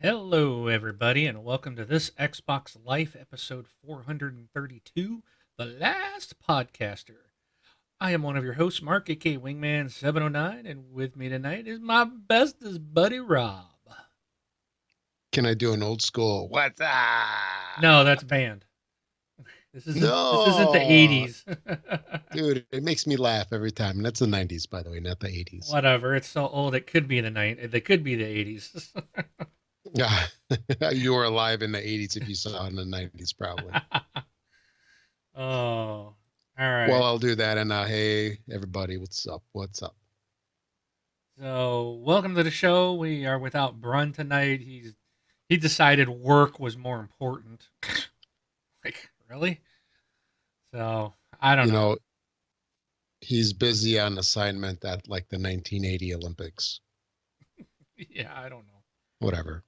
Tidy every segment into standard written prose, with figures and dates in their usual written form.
Hello, everybody, and welcome to this Xbox Life episode 432, The Last Podcaster. I am one of your hosts, Mark, aka Wingman709, and with me tonight is my bestest buddy, Rob. Can I do an old school? What's No, up? that's banned. This isn't the No, 80s. dude, it makes me laugh every time. And that's the 90s, by the way, not the 80s. Whatever, it's so old it could be the It could be the 80s. Yeah, you were alive in the 80s if you saw it in the 90s, probably. Oh, all Well, right. I'll do that. And hey, everybody, what's up? What's up? So, welcome to the show. We are without Brun tonight. He decided work was more important. Like, really? So, I don't You know. know, he's busy on assignment at like the 1980 Olympics. Yeah, I don't know. Whatever.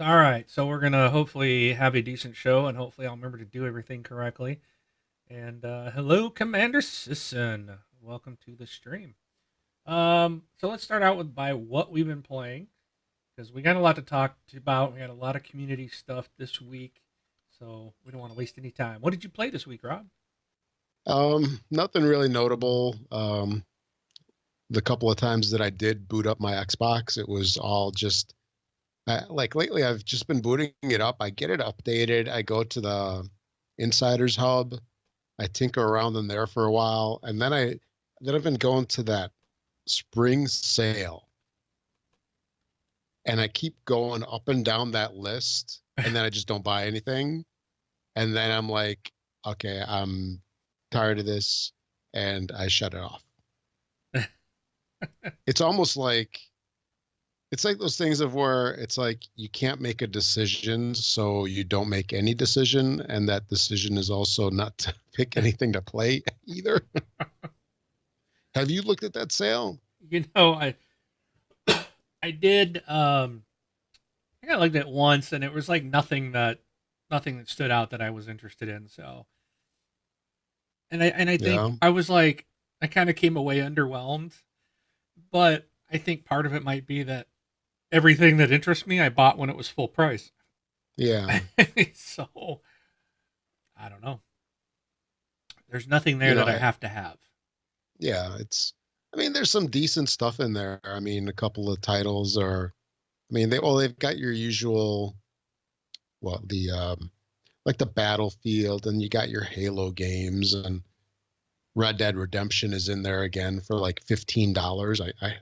All right. So, we're going to hopefully have a decent show and hopefully I'll remember to do everything correctly. And hello, Commander Sisson. Welcome to the stream. So let's start out with by what we've been playing because we got a lot to talk about. We had a lot of community stuff this week, so we don't want to waste any time. What did you play this week, Rob? Nothing really notable. The couple of times that I did boot up my Xbox, it was all just like lately, I've just been booting it up. I get it updated. I go to the Insiders Hub. I tinker around in there for a while, and then I've been going to that spring sale, and I keep going up and down that list, and then I just don't buy anything. And then I'm like, okay, I'm tired of this, and I shut it off. It's almost like it's like those things of where it's like you can't make a decision, so you don't make any decision, and that decision is also not to pick anything to play either. Have you looked at that sale? You know, I did. I think I looked at it once, and it was like nothing that stood out that I was interested in. So, and I Yeah, think I was like, I kind of came away underwhelmed. But I think part of it might be that everything that interests me, I bought when it was full price. yeah. So I don't know. There's nothing there You know, that I have to have. yeah. I mean, there's some decent stuff in there. I mean, a couple of titles are. I mean, they've got your usual, well, the like the Battlefield, and you got your Halo games, and Red Dead Redemption is in there again for like $15.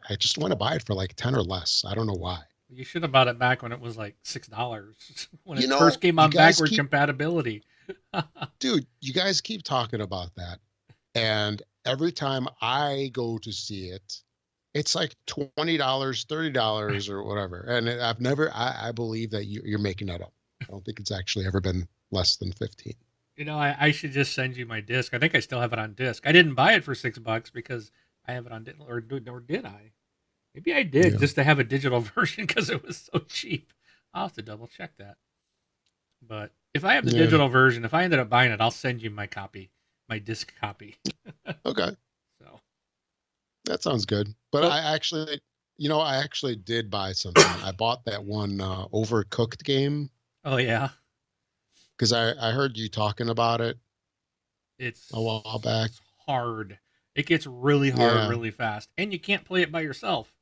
I just want to buy it for like 10 or less. I don't know why. You should have bought it back when it was like $6 when You it know, first came you on guys backward keep, compatibility. dude, you guys keep talking about that. And every time I go to see it, it's like $20, $30 or whatever. And I believe that you're making that up. I don't think it's actually ever been less than 15. I should just send you my disc. I think I still have it on disc. I didn't buy it for $6 because I have it on or did I? Maybe I did Yeah. just to have a digital version because it was so cheap. I'll have to double check that. But if I have the Yeah. digital version, if I ended up buying it, I'll send you my copy, my disc copy. Okay. So, That sounds good. But so I actually did buy something. I bought that one Overcooked game oh yeah, because I heard you talking about it a while back. it's hard. It gets really hard Yeah. really fast, and you can't play it by yourself.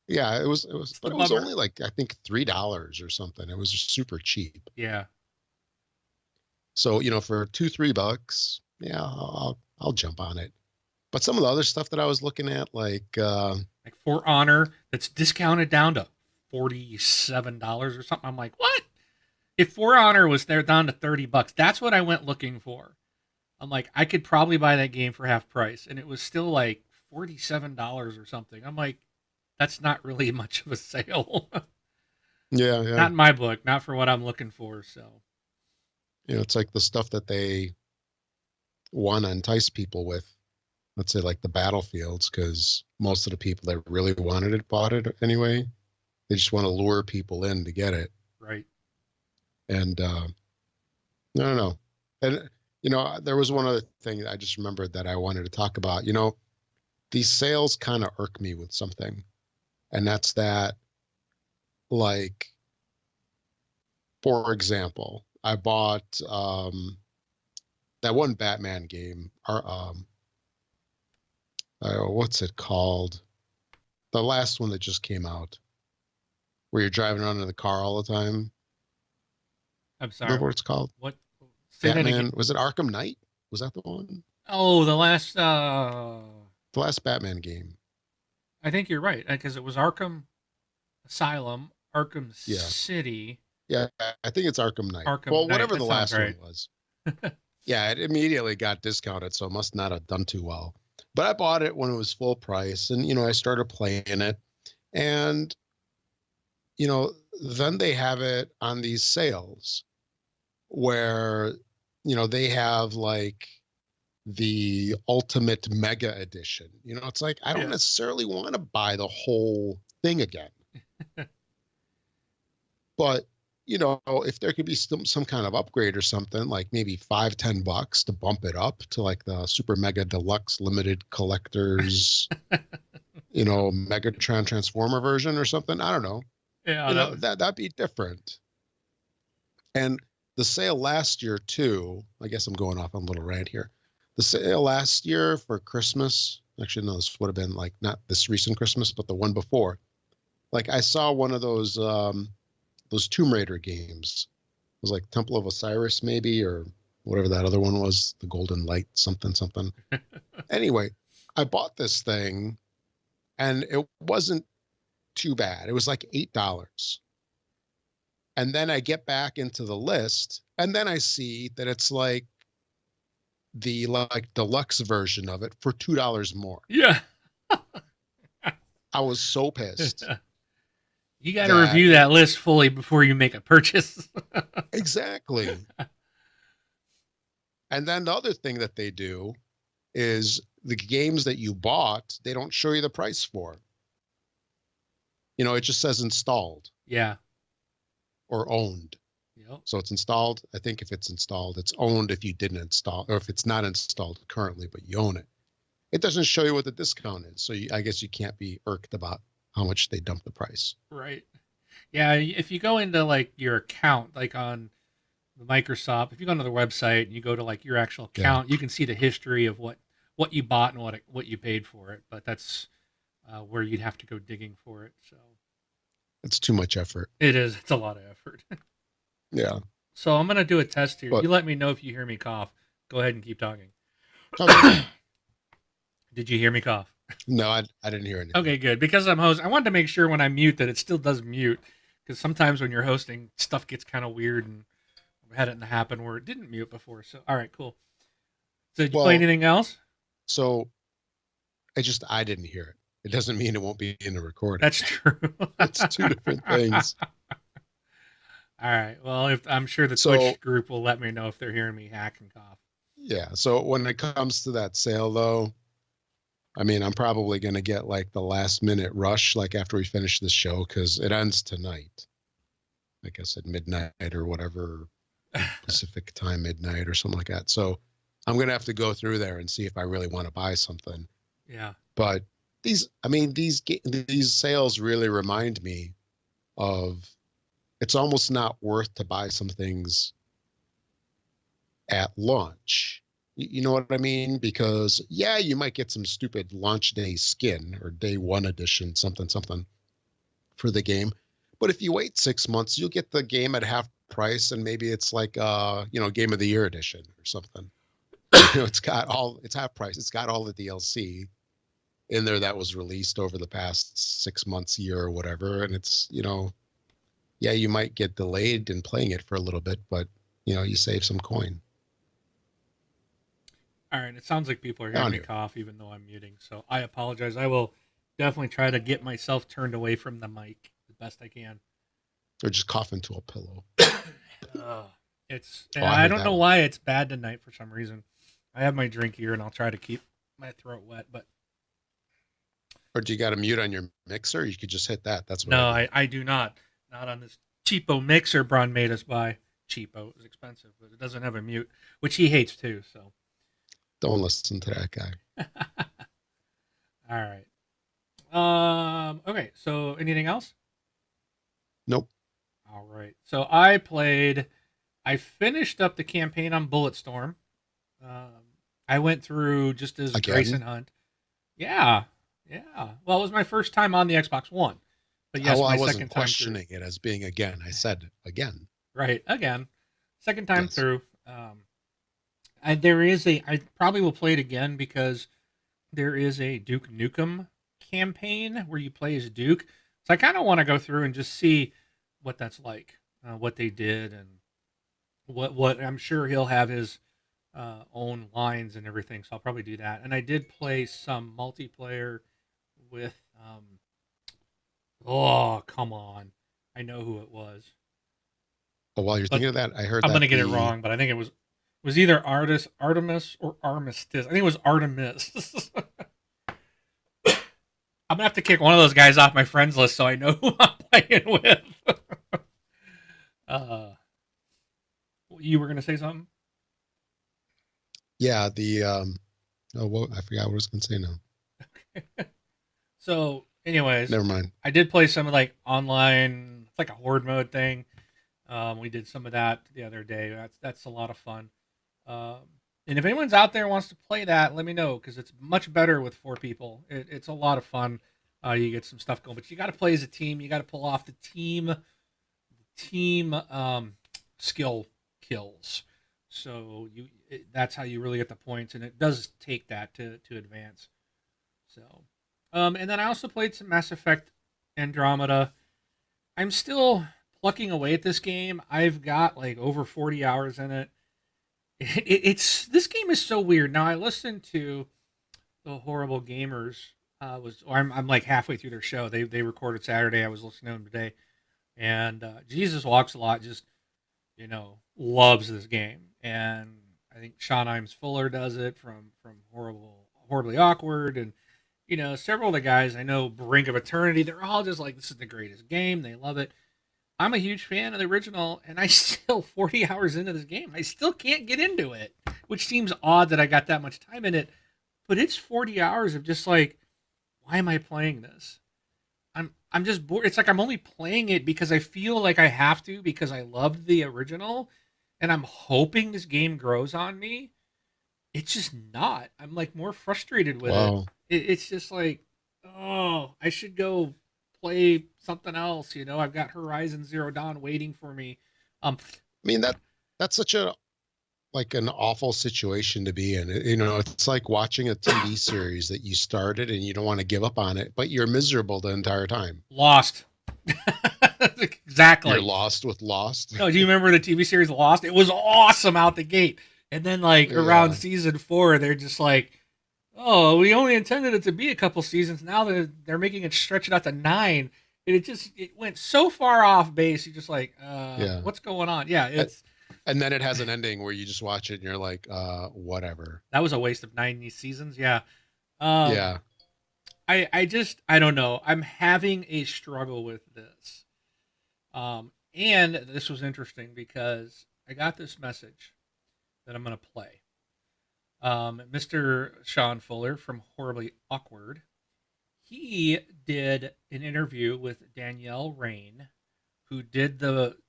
Yeah, it was, It's the but it was bummer. only like I think $3 or something. It was super cheap. Yeah, So, for 2, $3, yeah, I'll jump on it. But some of the other stuff that I was looking at, like like For Honor, that's discounted down to $47 or something. I'm like, what? If For Honor was there down to $30, that's what I went looking for. I'm like, I could probably buy that game for half price, and it was still like $47 or something. I'm like, that's not really much of a sale. yeah, yeah, Not in my book, not for what I'm looking for. So, it's like the stuff that they want to entice people with. Let's say like the battlefields, because most of the people that really wanted it bought it anyway. They just want to lure people in to get it. right. And I don't know. And there was one other thing I just remembered that I wanted to talk about. These sales kind of irk me with something, and that's that. like, for example, I bought that one Batman game, or what's it called? The last one that just came out, where you're driving around in the car all the time. I'm sorry. Remember what it's called? What? Say that again. Batman. Was it Arkham Knight? Was that the one? Oh, the last. The last Batman game. I think you're right because it was Arkham Asylum, Arkham Yeah. City, Yeah, I think it's Arkham Knight. Arkham Well, Knight. whatever That the sounds last right. one was. Yeah, it immediately got discounted, so it must not have done too well. But I bought it when it was full price, and I started playing it, and then they have it on these sales where they have like the ultimate mega edition. It's like I don't Yeah. necessarily want to buy the whole thing again, but if there could be some kind of upgrade or something, like maybe 5-10 bucks to bump it up to like the super mega deluxe limited collectors, Megatron Transformer version or something, I don't know, Yeah. That. that'd be different. And the sale last year too, I guess I'm going off on a little rant here. The sale last year for Christmas, actually no, this would have been like not this recent Christmas, but the one before. Like I saw one of those Tomb Raider games. It was like Temple of Osiris maybe, or whatever that other one was, the Golden Light something something. Anyway, I bought this thing and it wasn't too bad. It was like $8. And then I get back into the list and then I see that it's like the like deluxe version of it for $2 more. Yeah. I was so pissed You got to that review that list fully before you make a purchase. exactly. And then the other thing that they do is the games that you bought, they don't show you the price for. It just says installed Yeah. or owned. Yep. So it's installed. I think if it's installed, it's owned if you didn't install, or if it's not installed currently, but you own it. It doesn't show you what the discount is. So I guess you can't be irked about how much they dump the price. Right. Yeah. If you go into like your account, like on the Microsoft, if you go onto their website and you go to like your actual Yeah, account, you can see the history of what you bought and what you paid for it. But that's where you'd have to go digging for it. So it's too much effort. it is. It's a lot of effort. Yeah. So I'm gonna do a test here. But You let me know if you hear me cough. Go ahead and keep talking. okay. Did you hear me cough? No, I didn't hear anything. Okay, good. Because I'm host, I wanted to make sure when I mute that it still does mute. Because sometimes when you're hosting, stuff gets kind of weird, and I've had it happen where it didn't mute before. So, all right, cool. So, did you play Well, anything else? so I didn't hear it. It doesn't mean it won't be in the recording. That's true. It's two different things. All right. Well, if I'm sure the So Twitch group will let me know if they're hearing me hack and cough. yeah. So when it comes to that sale though, I mean, I'm probably going to get like the last minute rush, like after we finish this show, because it ends tonight. Like I said, midnight or whatever, Pacific time, midnight or something like that. So I'm going to have to go through there and see if I really want to buy something. Yeah. But I mean, these sales really remind me of it's almost not worth to buy some things at launch. You know what I mean? Because yeah, you might get some stupid launch day skin or day one edition, something, something for the game. But if you wait 6 months, you'll get the game at half price and maybe it's like game of the year edition or something. It's half price. It's got all the DLC in there that was released over the past 6 months, year or whatever. And it's, yeah, you might get delayed in playing it for a little bit, but you save some coin. All right. It sounds like people are hearing On me here. cough, even though I'm muting. So I apologize. I will definitely try to get myself turned away from the mic the best I can. Or just cough into a pillow. It's Oh, and I I heard don't that know one. why it's bad tonight for some reason. I have my drink here and I'll try to keep my throat wet, but Or do you got a mute on your mixer? You could just hit that. That's what no, I do. I do not. Not on this cheapo mixer Bron made us buy. Cheapo, it was expensive, but it doesn't have a mute, which he hates too. So, Don't listen to that guy. all right. Okay. So, anything else? Nope. All right. So I finished up the campaign on Bulletstorm. Um, I went through just as Again. Grayson Hunt. Yeah, yeah. Well, it was my first time on the Xbox One, but Oh, yes, well, I my wasn't second time through. questioning it as being again. I said again. Right, again, second time Yes. through. There is a. I probably will play it again because there is a Duke Nukem campaign where you play as Duke. So I kind of want to go through and just see what that's like, what they did, and what I'm sure he'll have his own lines and everything. So I'll probably do that. And I did play some multiplayer with. Oh, come on! I know who it was, But while you're but thinking of that, I heard I'm gonna that get it the wrong. But I think it was either Artemis, or Armistice. I think it was Artemis. I'm gonna have to kick one of those guys off my friends list so I know who I'm playing with. uh, you were gonna say something? yeah the oh, what I forgot what I was gonna say now. So, anyways, Never mind. I did play some of like online. It's like a horde mode thing. We did some of that the other day. That's a lot of fun. Um, and if anyone's out there wants to play that, let me know because it's much better with four people. It's a lot of fun. You get some stuff going, but you got to play as a team. You got to pull off the team skill kills. So that's how you really get the points, and it does take that to advance. So, and then I also played some Mass Effect Andromeda. I'm still plucking away at this game. I've got like over 40 hours in it. It's this game is so weird. Now I listened to the Horrible Gamers. I'm like halfway through their show. They recorded Saturday. I was listening to them today, and Jesus Walks a Lot just loves this game, and I think Sean Imes Fuller does it from Horribly Awkward, and several of the guys I know, Brink of Eternity. They're all just like, this is the greatest game. They love it. I'm a huge fan of the original, and I still 40 hours into this game, I still can't get into it, which seems odd that I got that much time in it. But it's 40 hours of just like, why am I playing this? I'm just bored. It's like I'm only playing it because I feel like I have to because I loved the original, and I'm hoping this game grows on me. It's just not. I'm like more frustrated with it. Wow. It's just like, oh, I should go play something else. I've got Horizon Zero Dawn waiting for me. Um, I mean that's such a like an awful situation to be in. You know, it's like watching a TV series that you started and you don't want to give up on it, but you're miserable the entire time. Lost. You're Exactly. lost with Lost. No, do you remember the TV series Lost? It was awesome out the gate, and then like around Yeah. season 4, they're just like, oh, we only intended it to be a couple seasons. Now they're making it stretch it out to 9. And it went so far off base. You're just like, Yeah. what's going on? Yeah, A- And then it has an ending where you just watch it and you're like, whatever. that was a waste of 90 seasons. Yeah. Um, Yeah. I don't know. I'm having a struggle with this. And this was interesting because I got this message that I'm going to play. Mr. Sean Fuller from Horribly Awkward, he did an interview with Danielle Rain, who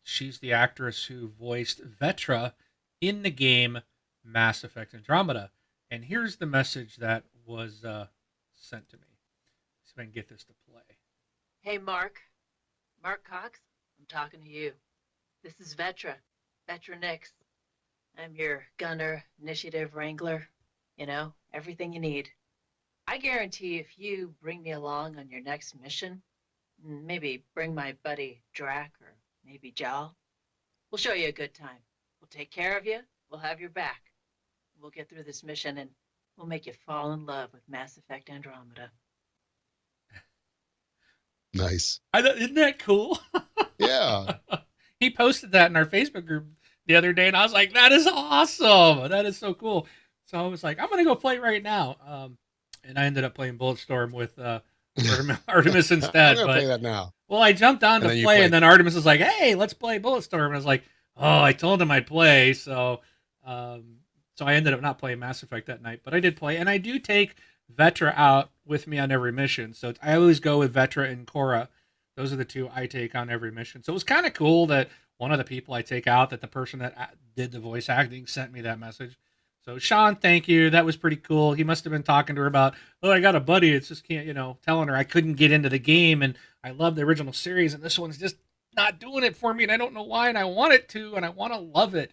she's the actress who voiced Vetra in the game Mass Effect Andromeda. And here's the message that was sent to me. See if I can get this to play. Hey, Mark. Mark Cox, I'm talking to you. This is Vetra Nix. I'm your gunner, initiative wrangler. Everything you need. I guarantee if you bring me along on your next mission, maybe bring my buddy Drac or maybe Jal, we'll show you a good time. We'll take care of you. We'll have your back. We'll get through this mission and we'll make you fall in love with Mass Effect Andromeda. Nice. Isn't that cool? Yeah. He posted that in our Facebook group the other day, and I was like, "That is awesome! That is so cool." So I was like, "I'm gonna go play right now," and I ended up playing Bulletstorm with Artemis I'm instead. gonna play But that now. well, I jumped on And to then you play, and played. then Artemis was like, "Hey, let's play Bulletstorm." And I was like, "Oh, I told him I'd play." Um, so I ended up not playing Mass Effect that night, but I did play, and I do take Vetra out with me on every mission. So I always go with Vetra and Cora Those are the two I take on every mission. So it was kind of cool that one of the people I take out, that the person that did the voice acting sent me that message. So Sean, thank you. That was pretty cool. He must have been talking to her about, oh, I got a buddy. It's just can't, telling her I couldn't get into the game, and I love the original series, and this one's just not doing it for me, and I don't know why, and I want it to, and I want to love it.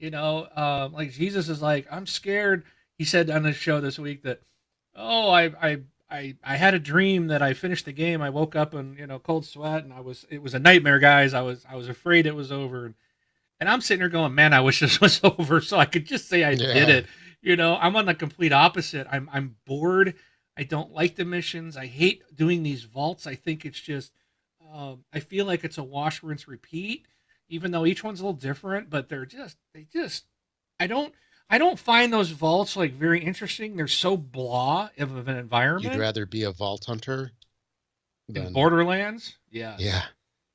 Like Jesus is like, I'm scared. He said on the show this week that, oh, I had a dream that I finished the game. I woke up in cold sweat, and it was a nightmare, guys. I was afraid it was over, and I'm sitting here going, man, I wish this was over so I could just say I did Yeah. it. I'm on the complete opposite. I'm bored. I don't like the missions. I hate doing these vaults. I think it's just I feel like it's a wash, rinse, repeat. Even though each one's a little different, but I don't find those vaults like very interesting. They're so blah of an You'd environment. rather be a vault hunter In than, Borderlands, yes. yeah.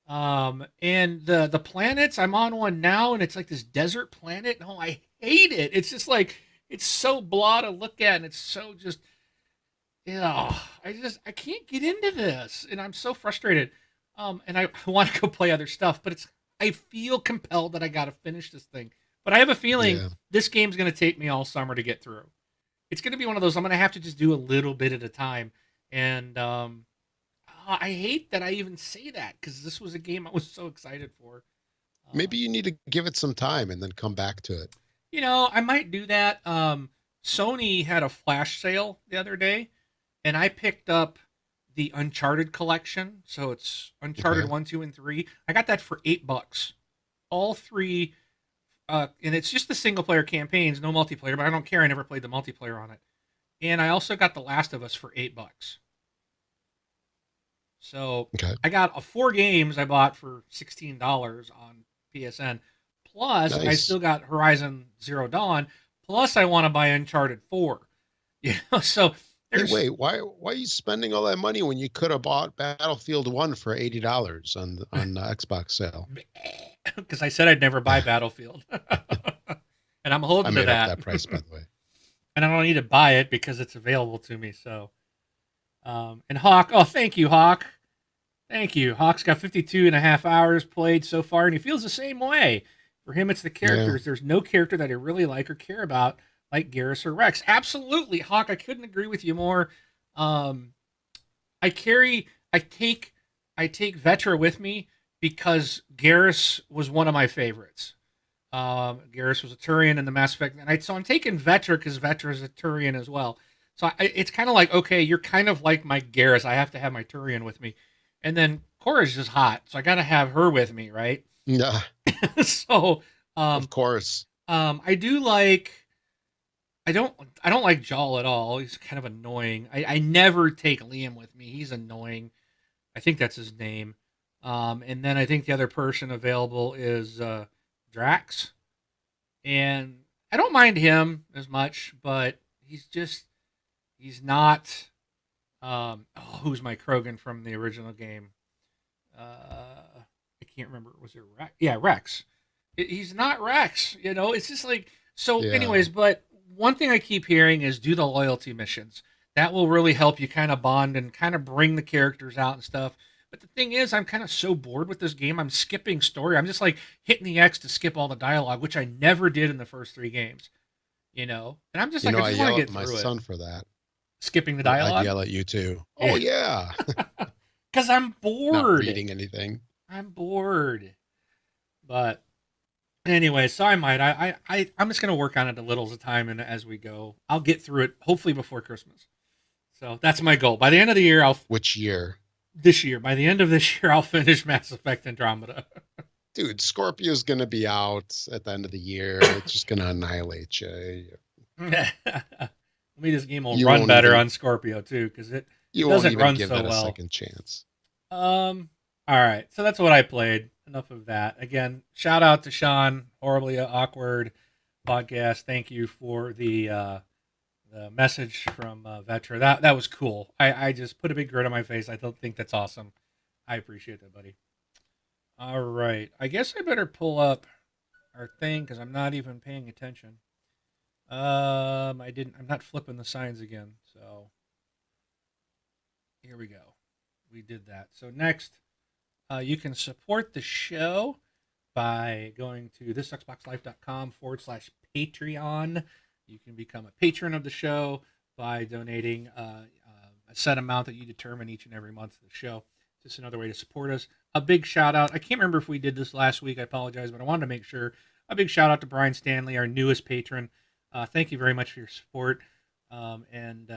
And the planets, I'm on one now, and it's like this desert planet. No, I hate it. It's just like it's so blah to look at, and it's so just yeah. I can't get into this, and I'm so frustrated. And I want to go play other stuff, but I feel compelled that I got to finish this thing. But I have a feeling Yeah. this game's going to take me all summer to get through. It's going to be one of those I'm going to have to just do a little bit at a time, and I hate that I even say that because this was a game I was so excited for. Maybe Um, you need to give it some time and then come back to it. I might do that. Sony had a flash sale the other day, and I picked up the Uncharted collection. So it's Uncharted Okay. 1, 2, and 3. I got that for $8. All three, and it's just the single player campaigns, no multiplayer, but I don't care. I never played the multiplayer on it. And I also got The Last of Us for $8. So Okay. I got 4 games I bought for $16 on PSN. Plus, I Nice. still got Horizon Zero Dawn. Plus, I want to buy Uncharted 4. So Hey, there's wait, why are you spending all that money when you could have bought Battlefield 1 for $80 on the Xbox sale? because I said I'd never buy Battlefield, and I'm I holding to made up that. that price, by the way. And I don't need to buy it because it's available to me. So, and Hawk, oh, thank you, Hawk. Thank you. Hawk's got 52 and a half hours played so far, and he feels the same way. For him, it's the Yeah. characters. There's no character that I really like or care about like Garrus or Rex. Absolutely, Hawk. I couldn't agree with you more. Um, I carry, I take Vetra with me because Garrus was one of my favorites. Garrus was a Turian in the Mass Effect, and so I'm taking Vetra because Vetra is a Turian as well. So it's kind of like, okay, you're kind of like my Garrus. I have to have my Turian with me, and then Cora's just hot, so I got to have her with me, right? Yeah, so of um, course. I do like. I don't. I don't like Jaal at all. He's kind of annoying. I never take Liam with me. He's annoying. I think that's his name. And then I think the other person available is Drax, and I don't mind him as much, but he's not. Who's my Krogan from the original game? I can't remember. Was it Rex? Yeah, Rex. He's not Rex. It's just like so. Yeah. Anyways, but one thing I keep hearing is do the loyalty missions. That will really help you kind of bond and kind of bring the characters out and stuff. But the thing is, I'm kind of so bored with this game. I'm skipping story. I'm just like hitting the X to skip all the dialogue, which I never did in the first 3 games. And I'm just You like, know, I I just want to yell get at my through it. son for that. Skipping the I'd dialogue. yell at you too. Oh, Yeah, yeah. because I'm Not bored. reading anything. I'm bored. But anyway, so I might. I'm just gonna work on it a little at a time, and as we go, I'll get through it. Hopefully before Christmas. So that's my goal. By the end of the year, Which year? this year. By the end of this year, I'll finish Mass Effect Andromeda. Dude, Scorpio's going to be out at the end of the year. It's just going to annihilate you. Maybe this game will You run won't better even on Scorpio too, because it you won't doesn't even run give so it a well. second chance. All right, so that's what I played. Enough of that. Again, shout out to Sean, horribly awkward podcast. Thank you for the message from Vetra. That was cool. I just put a big grin on my face. I don't think that's awesome. I appreciate that, buddy. All right, I guess I better pull up our thing because I'm not even paying attention. I didn't. I'm not flipping the signs again. So here we go. We did that. So next, You can support the show by going to thisxboxlife.com/Patreon. You can become a patron of the show by donating a set amount that you determine each and every month of the show. Just another way to support us. A big shout out. I can't remember if we did this last week. I apologize, but I wanted to make sure. A big shout out to Brian Stanley, our newest patron. Thank you very much for your support. And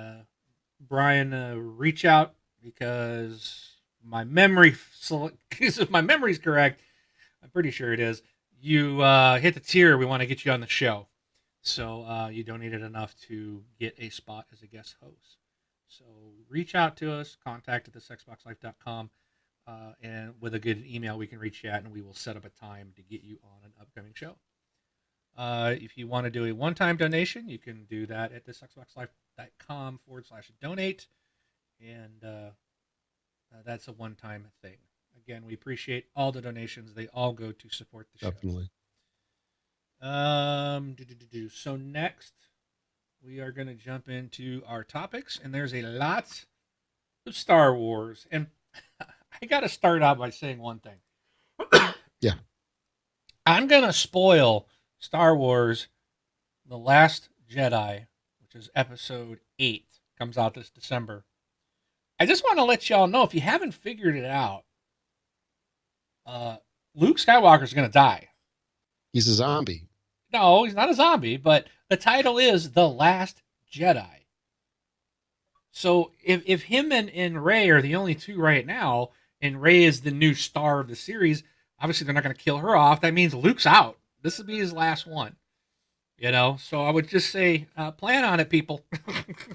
Brian, reach out because my memory, if my memory's correct, I'm pretty sure it is. You hit the tier, we want to get you on the show. So you donated enough to get a spot as a guest host. So reach out to us, contact at thisxboxlife.com, and with a good email, we can reach you out and we will set up a time to get you on an upcoming show. If you want to do a one-time donation, you can do that at thisxboxlife.com/donate. And that's a one-time thing. Again, we appreciate all the donations. They all go to support the show. Definitely. So next, we are going to jump into our topics, and there's a lot of Star Wars. And I got to start out by saying one thing. Yeah. I'm going to spoil Star Wars The Last Jedi, which is episode 8, comes out this December. I just want to let y'all know, if you haven't figured it out, Luke Skywalker's going to die. He's a zombie. No, he's not a zombie, but the title is The Last Jedi. So if him and Rey are the only two right now, and Rey is the new star of the series, obviously they're not going to kill her off. That means Luke's out. This will be his last one. So I would just say, plan on it, people.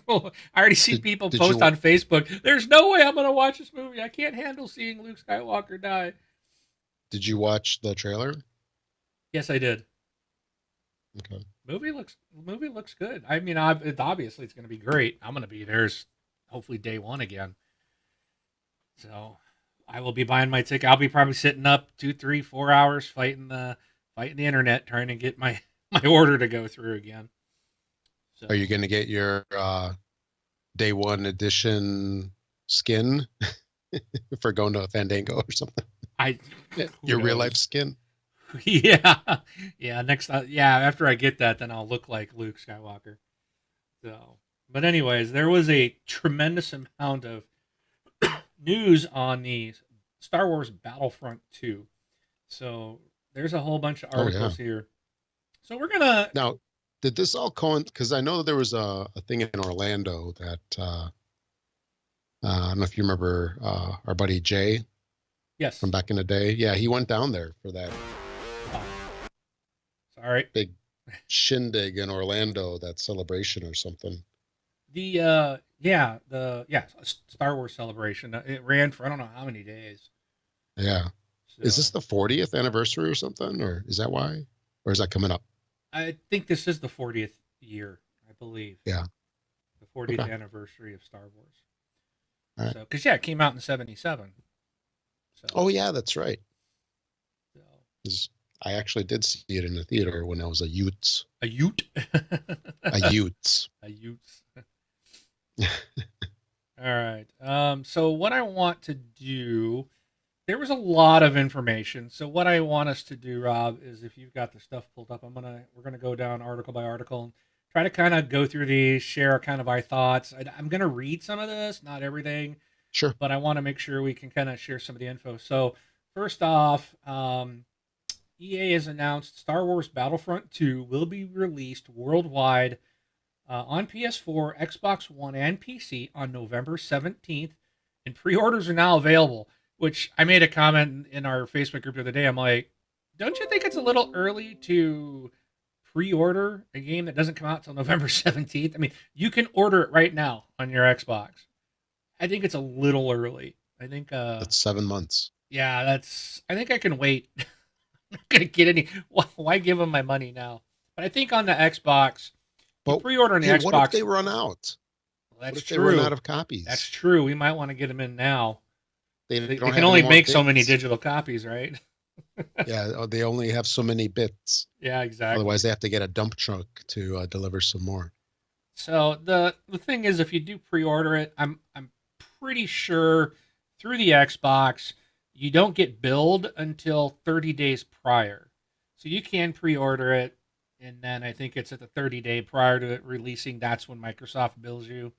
I already see people post on Facebook, there's no way I'm going to watch this movie. I can't handle seeing Luke Skywalker die. Did you watch the trailer? Yes, I did. Okay. Movie looks good. I mean, obviously it's going to be great. I'm going to be there, hopefully day one again. So I will be buying my ticket. I'll be probably sitting up 2, 3, 4 hours fighting the internet, trying to get my order to go through again. So, are you going to get your day one edition skin for going to a Fandango or something? Your real life skin? Yeah. After I get that, then I'll look like Luke Skywalker. So, but anyways, there was a tremendous amount of news on the Star Wars Battlefront 2. So there's a whole bunch of articles here. So we're gonna now. Did this all coincide? Because I know there was a thing in Orlando that I don't know if you remember our buddy Jay. Yes. From back in the day. Yeah, he went down there for that. Sorry. Big shindig in Orlando, that celebration or something. The Star Wars celebration. It ran for I don't know how many days. Yeah. So, is this the 40th anniversary or something, or is that why? Or is that coming up? I think this is the 40th year, I believe. Yeah. The 40th anniversary of Star Wars. Right. So, because it came out in '77. So, oh yeah, that's right. So. I actually did see it in the theater when I was a Utes. A Ute? A Utes. A Utes. All right. So what I want to do, there was a lot of information. So what I want us to do, Rob, is if you've got the stuff pulled up, we're gonna go down article by article and try to kind of go through these, share kind of our thoughts. I'm gonna read some of this, not everything. Sure. But I want to make sure we can kind of share some of the info. So first off, EA has announced Star Wars Battlefront 2 will be released worldwide on PS4, Xbox One, and PC on November 17th, and pre-orders are now available, which I made a comment in our Facebook group the other day. I'm like, don't you think it's a little early to pre-order a game that doesn't come out until November 17th? I mean, you can order it right now on your Xbox. I think it's a little early. I think that's 7 months. Yeah, I think I can wait. I'm not gonna get any. Why give them my money now? But I think on the Xbox, pre-order on the Xbox. What if they run out? Well, that's what if true. they run out of copies? That's true. We might want to get them in now. They can only make so many digital copies, right? Yeah, they only have so many bits. Yeah, exactly. Otherwise, they have to get a dump truck to deliver some more. So the thing is, if you do pre-order it, I'm pretty sure through the Xbox, you don't get billed until 30 days prior. So you can pre-order it, and then I think it's at the 30-day prior to it releasing. That's when Microsoft bills you.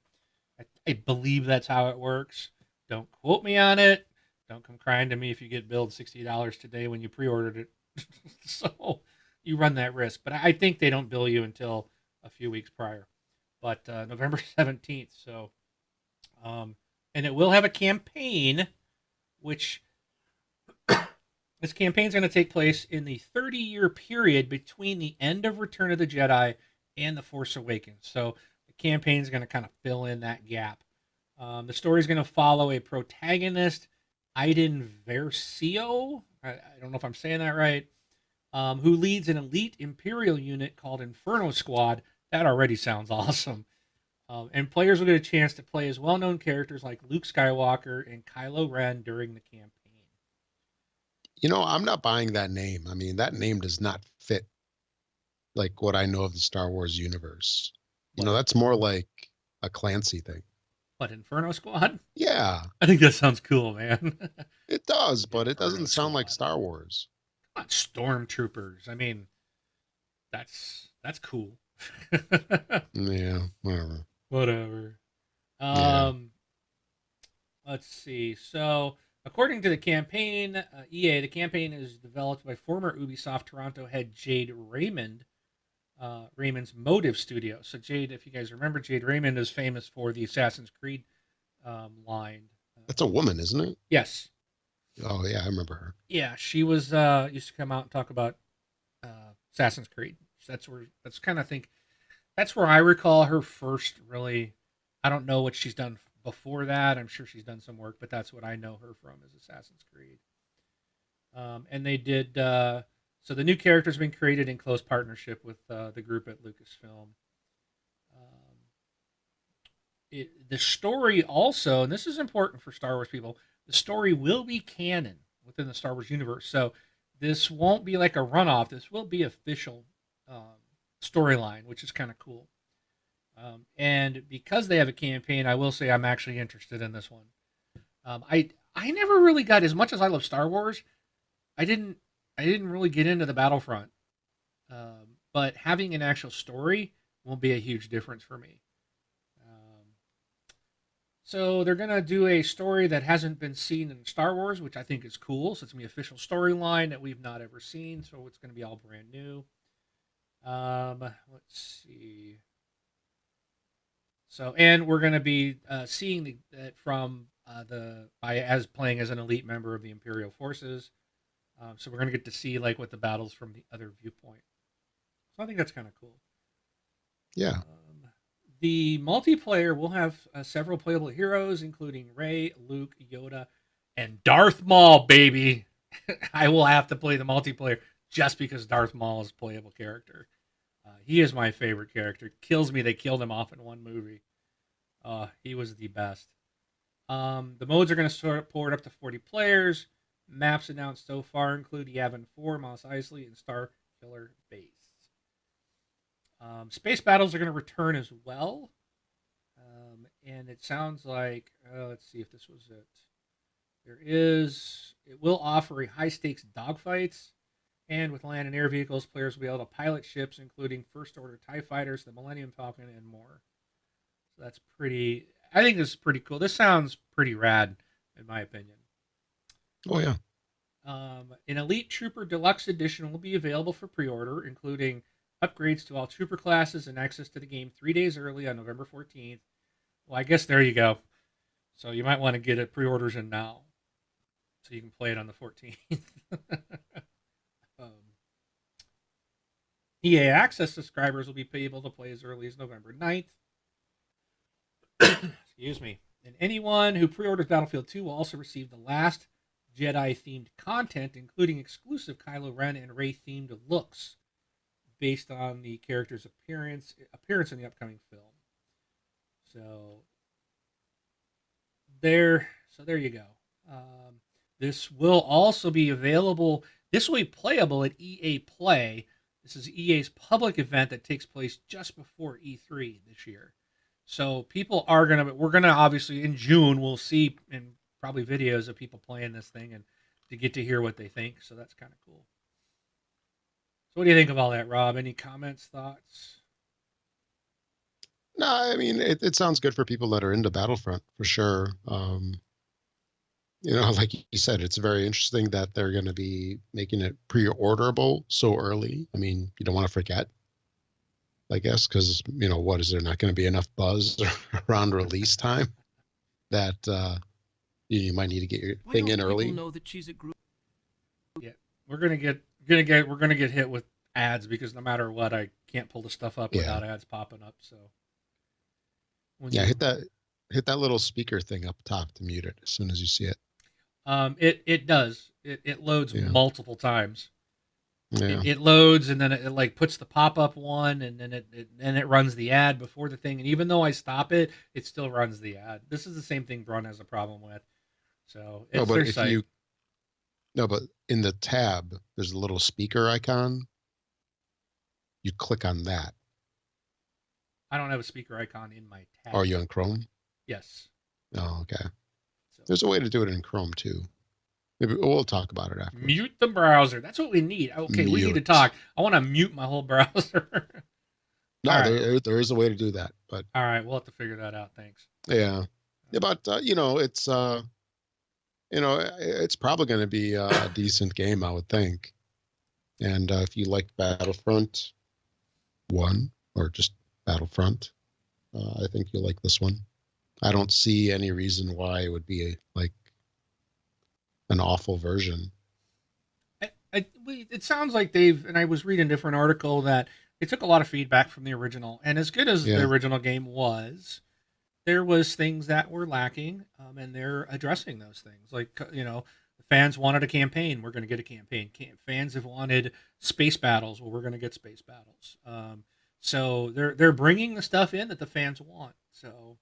I believe that's how it works. Don't quote me on it. Don't come crying to me if you get billed $60 today when you pre-ordered it. So you run that risk. But I think they don't bill you until a few weeks prior. But November 17th. So, and it will have a campaign, which this campaign is going to take place in the 30-year period between the end of Return of the Jedi and The Force Awakens. So the campaign is going to kind of fill in that gap. The story is going to follow a protagonist, Iden Versio. I don't know if I'm saying that right. Who leads an elite Imperial unit called Inferno Squad. That already sounds awesome. And players will get a chance to play as well-known characters like Luke Skywalker and Kylo Ren during the campaign. I'm not buying that name. I mean, that name does not fit like what I know of the Star Wars universe. What? That's more like a Clancy thing. What, Inferno Squad? Yeah, I think that sounds cool, man. it does, but it Inferno doesn't sound like Squad. Star Wars. Come on, Stormtroopers. I mean, that's cool. Yeah, whatever. Whatever. Yeah. Let's see. So, according to the campaign, EA, the campaign is developed by former Ubisoft Toronto head Jade Raymond, Raymond's Motive Studio. So, Jade, if you guys remember, Jade Raymond is famous for the Assassin's Creed line. That's a woman, isn't it? Yes. Oh, yeah, I remember her. Yeah, she was used to come out and talk about Assassin's Creed. That's kind of think that's where I recall her first really. I don't know what she's done before that. I'm sure she's done some work, but that's what I know her from is Assassin's Creed. And they did so the new character's been created in close partnership with the group at Lucasfilm. The story also, and this is important for Star Wars people, the story will be canon within the Star Wars universe. So this won't be like a runoff. This will be official storyline, which is kind of cool. And because they have a campaign, I will say I'm actually interested in this one. I never really got as much as I love Star Wars. I didn't really get into the Battlefront, but having an actual story won't be a huge difference for me. So they're gonna do a story that hasn't been seen in Star Wars, which I think is cool. So it's gonna be an official storyline that we've not ever seen. So it's gonna be all brand new. Let's see. So and we're gonna be seeing that from by as playing as an elite member of the Imperial forces. So we're gonna get to see like what the battles from the other viewpoint. So I think that's kind of cool. Yeah. The multiplayer will have several playable heroes, including Rey, Luke, Yoda, and Darth Maul, baby. I will have to play the multiplayer just because Darth Maul is a playable character. He is my favorite character. Kills me they killed him off in one movie. He was the best. The modes are going to support up to 40 players. Maps announced so far include Yavin 4, Mos Eisley, and Star Killer Base. Space battles are going to return as well. And it sounds like, let's see if this was it. It will offer a high stakes dogfights. And with land and air vehicles, players will be able to pilot ships, including First Order TIE fighters, the Millennium Falcon, and more. So that's I think this is pretty cool. This sounds pretty rad, in my opinion. Oh, yeah. An Elite Trooper Deluxe Edition will be available for pre-order, including upgrades to all trooper classes and access to the game 3 days early on November 14th. Well, I guess there you go. So you might want to get it pre-orders in now, so you can play it on the 14th. EA Access subscribers will be able to play as early as November 9th. Excuse me. And anyone who pre-orders Battlefield 2 will also receive the last Jedi-themed content, including exclusive Kylo Ren and Rey-themed looks based on the character's appearance in the upcoming film. So there you go. This will also be available. This will be playable at EA Play. This is EA's public event that takes place just before E3 this year. So people we're gonna obviously in June we'll see and probably videos of people playing this thing, and to get to hear what they think. So that's kind of cool. So what do you think of all that, Rob? Any comments, thoughts? No, I mean it sounds good for people that are into Battlefront for sure. Like you said, it's very interesting that they're going to be making it pre-orderable so early. I mean, you don't want to forget, I guess, because what is there not going to be enough buzz around release time that you might need to get your Why thing don't in people early. know that she's a group? Yeah, we're gonna get hit with ads because no matter what, I can't pull the stuff up Yeah. without ads popping up. So when Yeah, you, hit that little speaker thing up top to mute it as soon as you see it. it does it loads Yeah. multiple times. Yeah. It loads and then it like puts the pop up one and then it runs the ad before the thing. And even though I stop it, it still runs the ad. This is the same thing Brun has a problem with. So No, it's but their if site. you no, but in the tab, there's a little speaker icon. You click on that. I don't have a speaker icon in my tab. Are you on Chrome? Yes. Oh, okay. So There's a way to do it in Chrome too. Maybe we'll talk about it after. mute the browser. That's what we need. Okay, we need to Mute. talk. I want to mute my whole browser. No, All right. there is a way to do that, but All right, we'll have to figure that out. Thanks. yeah, but it's probably going to be a decent game, I would think. And if you like Battlefront 1 or just Battlefront, I think you'll like this one. I don't see any reason why it would be like an awful version. It sounds like and I was reading a different article that they took a lot of feedback from the original, and as good as the Yeah. original game was, there was things that were lacking, and they're addressing those things. Like the fans wanted a campaign, we're going to get a campaign. Fans have wanted space battles, well, we're going to get space battles. So they're bringing the stuff in that the fans want. So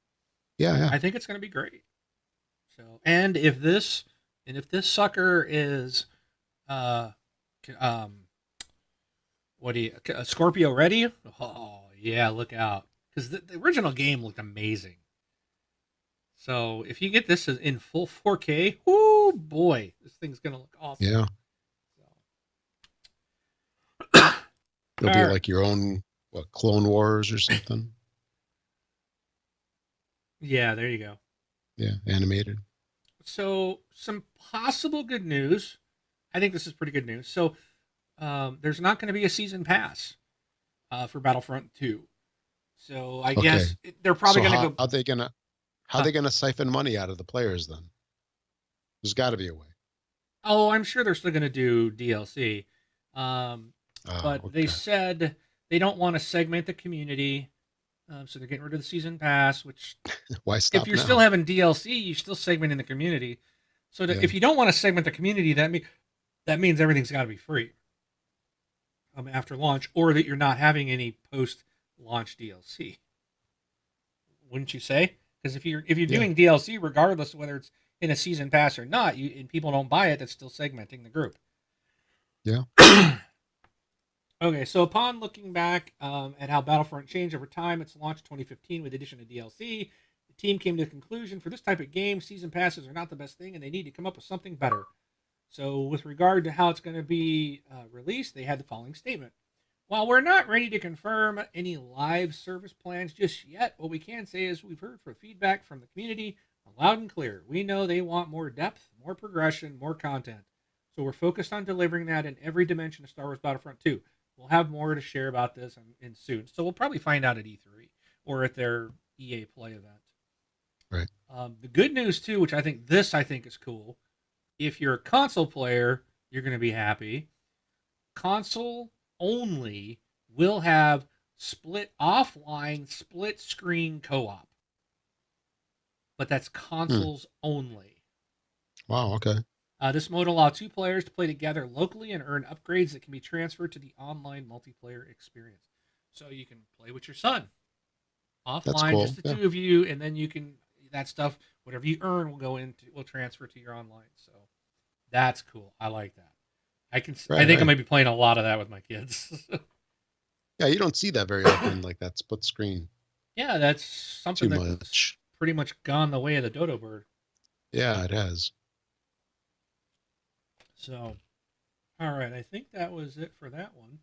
Yeah. I think it's going to be great. So and if this sucker is what do you Scorpio ready? Oh yeah, look out, because the original game looked amazing. So if you get this in full 4K, oh boy, this thing's gonna look awesome. Yeah. So. It'll be like your own Clone Wars or something. Yeah, there you go. Yeah, animated. So some possible good news. I think this is pretty good news. So there's not going to be a season pass for Battlefront 2. So I guess they're probably going to go. How are they gonna siphon money out of the players then? There's got to be a way. Oh, I'm sure they're still going to do DLC. But they said they don't want to segment the community. So they're getting rid of the season pass, which why stop if you're now? still having DLC, you're still segmenting the community. So if you don't want to segment the community, that means everything's got to be free after launch, or that you're not having any post-launch DLC. Wouldn't you say? Because if you're doing DLC, regardless of whether it's in a season pass or not, and people don't buy it, that's still segmenting the group. Yeah. Okay, so upon looking back at how Battlefront changed over time, its launch 2015 with the addition of DLC, the team came to the conclusion for this type of game, season passes are not the best thing, and they need to come up with something better. So with regard to how it's going to be released, they had the following statement. While we're not ready to confirm any live service plans just yet, what we can say is we've heard feedback from the community loud and clear. We know they want more depth, more progression, more content. So we're focused on delivering that in every dimension of Star Wars Battlefront 2. We'll have more to share about this in soon. So we'll probably find out at E3 or at their EA Play event. Right. The good news, too, which I think is cool, if you're a console player, you're going to be happy. Console only will have offline split screen co-op. But that's consoles only. Wow, okay. This mode allows two players to play together locally and earn upgrades that can be transferred to the online multiplayer experience. So you can play with your son offline, cool. just the two of you, and then you can that stuff, whatever you earn, will transfer to your online. So that's cool. I like that. I think I might be playing a lot of that with my kids. Yeah, you don't see that very often, like that split screen. Yeah, that's something that's pretty much gone the way of the dodo bird. Yeah, it has. So, all right, I think that was it for that one.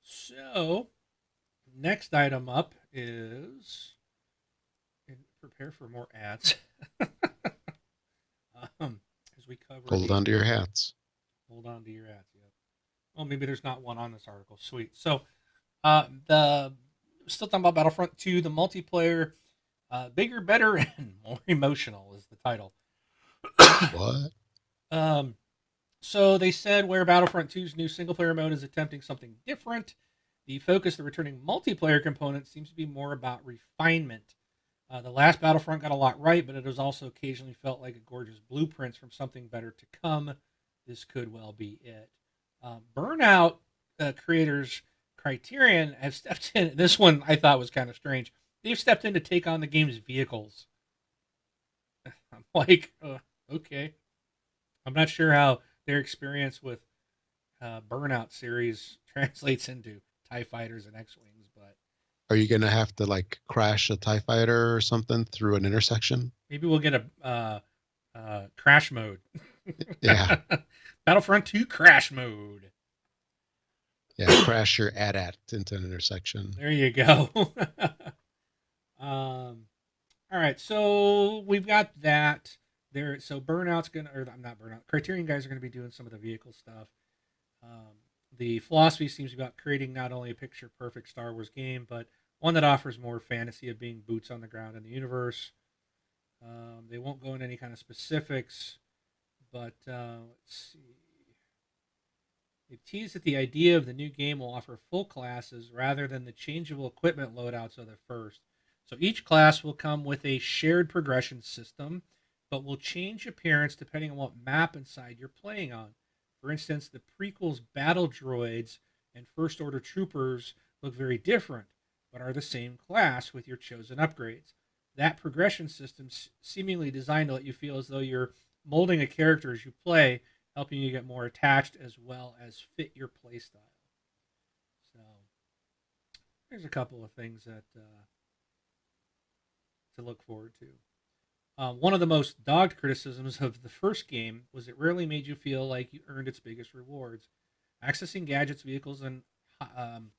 So, next item up is and prepare for more ads. As we cover Hold the on to your hats. hold on to your ads. Yeah. Oh, maybe there's not one on this article. Sweet. So, the still talking about Battlefront 2, the multiplayer, bigger, better, and more emotional is the title. What? um, so they said where Battlefront 2's new single player mode is attempting something different, the focus of the returning multiplayer component seems to be more about refinement. The last Battlefront got a lot right, but it has also occasionally felt like a gorgeous blueprint from something better to come. This could well be it. Burnout creators Criterion have stepped in. This one I thought was kind of strange. They've stepped in to take on the game's vehicles. I'm like, okay. I'm not sure how their experience with Burnout series translates into TIE fighters and X Wings, but Are you gonna have to like crash a TIE fighter or something through an intersection? maybe we'll get a crash mode. Yeah, Battlefront 2 crash mode. yeah. Crash your AT-AT into an intersection. There you go. All right, so we've got that there. So Burnout's gonna, or I'm not Burnout. Criterion guys are gonna be doing some of the vehicle stuff. Um, the philosophy seems to be about creating not only a picture perfect Star Wars game, but one that offers more fantasy of being boots on the ground in the universe. They won't go into any kind of specifics, but let's see. They tease that the idea of the new game will offer full classes rather than the changeable equipment loadouts of the first. So each class will come with a shared progression system, but will change appearance depending on what map and side you're playing on. For instance, the prequel's battle droids and First Order troopers look very different, but are the same class with your chosen upgrades. That progression system seemingly designed to let you feel as though you're molding a character as you play, helping you get more attached as well as fit your playstyle. So there's a couple of things that to look forward to. One of the most dogged criticisms of the first game was it rarely made you feel like you earned its biggest rewards. Accessing gadgets, vehicles, and um,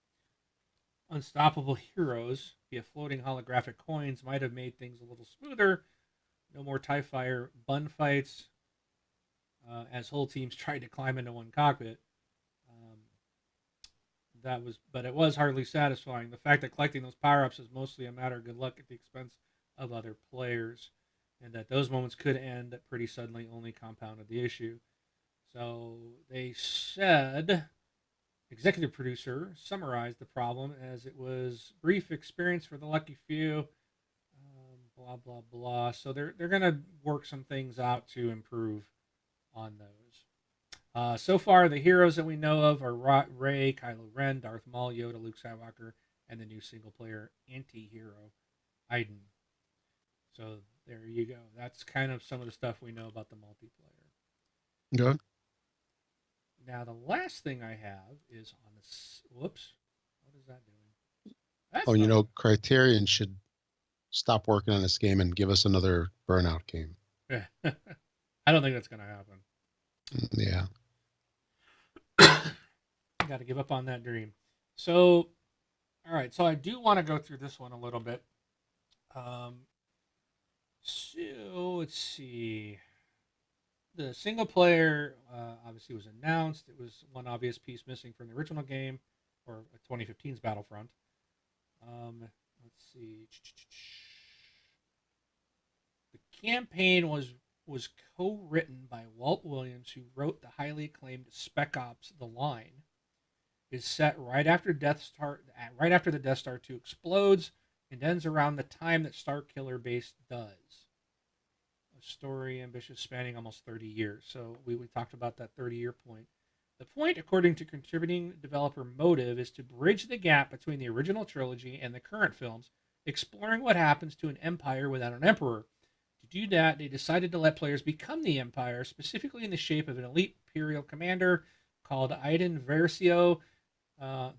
unstoppable heroes via floating holographic coins might have made things a little smoother. No more TIE Fire bun fights as whole teams tried to climb into one cockpit. Um, but it was hardly satisfying. The fact that collecting those power ups is mostly a matter of good luck at the expense of other players, and that those moments could end pretty suddenly only compounded the issue. So they said, executive producer summarized the problem as it was brief experience for the lucky few. Blah blah blah. So they're gonna work some things out to improve on those. So far, the heroes that we know of are Rey, Kylo Ren, Darth Maul, Yoda, Luke Skywalker, and the new single-player anti-hero, Iden. So there you go. That's kind of some of the stuff we know about the multiplayer. Good. Now, the last thing I have is on this. Whoops. What is that doing? That's Oh, you not. know, Criterion should stop working on this game and give us another Burnout game. I don't think that's going to happen. Yeah. Got to give up on that dream. So, all right. So I do want to go through this one a little bit. So let's see. The single player obviously was announced. It was one obvious piece missing from the original game, or 2015's Battlefront. Let's see. The campaign was co-written by Walt Williams, who wrote the highly acclaimed Spec Ops: The Line. Is set right after the Death Star 2 explodes and ends around the time that Starkiller Base does. A story ambitious spanning almost 30 years. So we talked about that 30-year point. The point, according to contributing developer Motive, is to bridge the gap between the original trilogy and the current films, exploring what happens to an empire without an emperor. To do that, they decided to let players become the Empire, specifically in the shape of an elite Imperial commander called Iden Versio.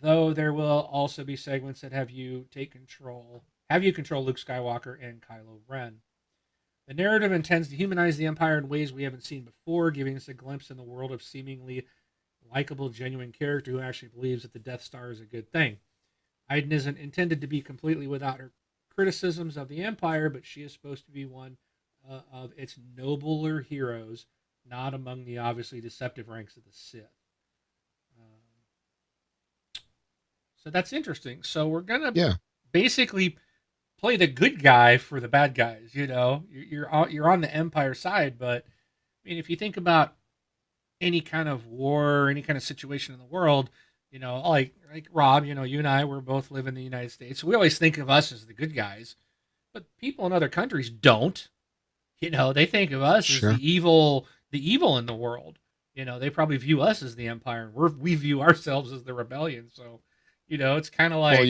Though there will also be segments that have you control Luke Skywalker and Kylo Ren. The narrative intends to humanize the Empire in ways we haven't seen before, giving us a glimpse in the world of seemingly likable, genuine character who actually believes that the Death Star is a good thing. Iden isn't intended to be completely without her criticisms of the Empire, but she is supposed to be one of its nobler heroes, not among the obviously deceptive ranks of the Sith. Um, so that's interesting. So we're gonna Yeah. basically play the good guy for the bad guys. You know, you're on the Empire side, but I mean, if you think about any kind of war, any kind of situation in the world, you know, like Rob, you know, you and I, we're both live in the United States. So we always think of us as the good guys, but people in other countries don't. You know, they think of us as Sure. the evil in the world. You know, they probably view us as the empire, and we view ourselves as the rebellion. So, you know, it's kind of Well, like,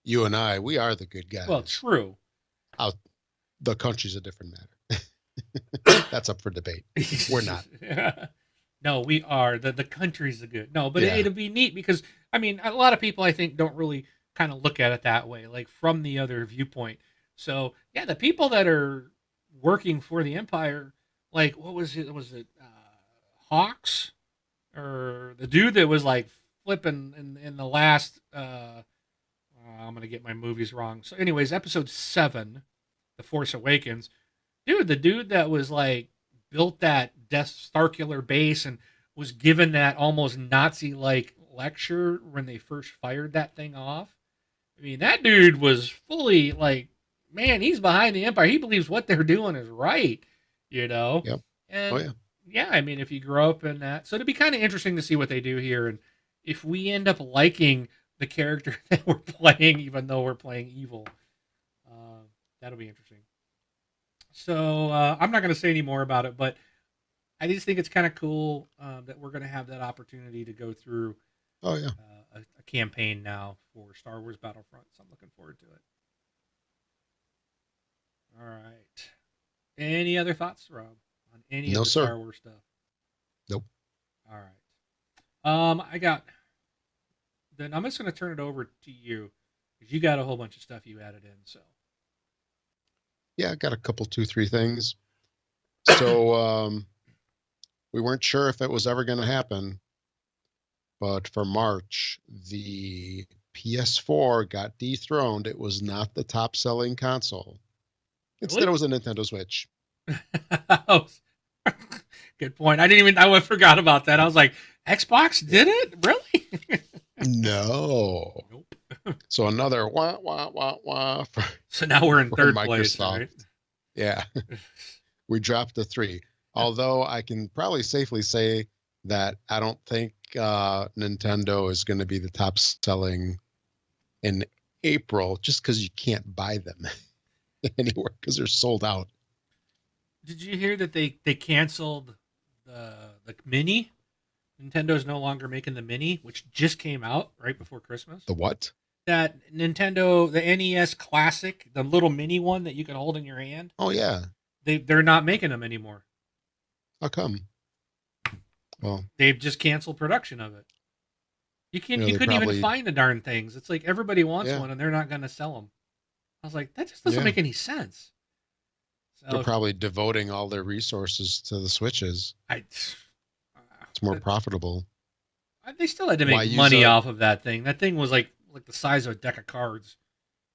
you and I, we are the good well, guys. true. Out the country's a different matter. That's up for debate. We're not. No, we are the country's the good. No, but Yeah. it'll be neat because I mean, a lot of people I think don't really kind of look at it that way, like from the other viewpoint. So yeah, the people that are working for the empire, like what was it? Was it Hawks or the dude that was like flipping in the last? I'm gonna get my movies wrong. So, anyways, episode 7, The Force Awakens, dude, the dude that was like built that Death Starkiller base and was given that almost Nazi like lecture when they first fired that thing off. I mean, that dude was fully like, man, he's behind the Empire. He believes what they're doing is right, you know? Yep. Oh And yeah. yeah, I mean, if you grow up in that, so it'd be kind of interesting to see what they do here. And if we end up liking the character that we're playing, even though we're playing evil, uh, that'll be interesting. So I'm not going to say any more about it, but I just think it's kind of cool that we're going to have that opportunity to go through Oh yeah. a campaign now for Star Wars Battlefront. So I'm looking forward to it. All right. Any other thoughts, Rob, on any of No, the sir. Star Wars stuff? Nope. All right. I got. Then I'm just going to turn it over to you because you got a whole bunch of stuff you added in. So. Yeah, I got a couple, two, three things. So we weren't sure if it was ever going to happen, but for March, the PS4 got dethroned. It was not the top selling console. Instead, it Really? was a Nintendo Switch. Oh, good point. I didn't even. I forgot about that. I was like, Xbox did it? Really? No. Nope. So another wah wah wah wah for, So now we're in for third place, Microsoft. right? Yeah, we dropped to 3. Although I can probably safely say that I don't think Nintendo is going to be the top selling in April, just because you can't buy them anywhere because they're sold out. Did you hear that they canceled the mini? Nintendo's no longer making the mini, which just came out right before Christmas. The what? That Nintendo, the NES Classic, the little mini one that you can hold in your hand, Oh yeah. they're not making them anymore. How come? Well, They've just canceled production of it. You they couldn't even probably find the darn things. It's like everybody wants yeah one and they're not going to sell them. I was like, that just doesn't yeah make any sense. they're So if, probably devoting all their resources to the Switches. I, It's more profitable. they still had to Why make use money a off of that thing. That thing was like the size of a deck of cards.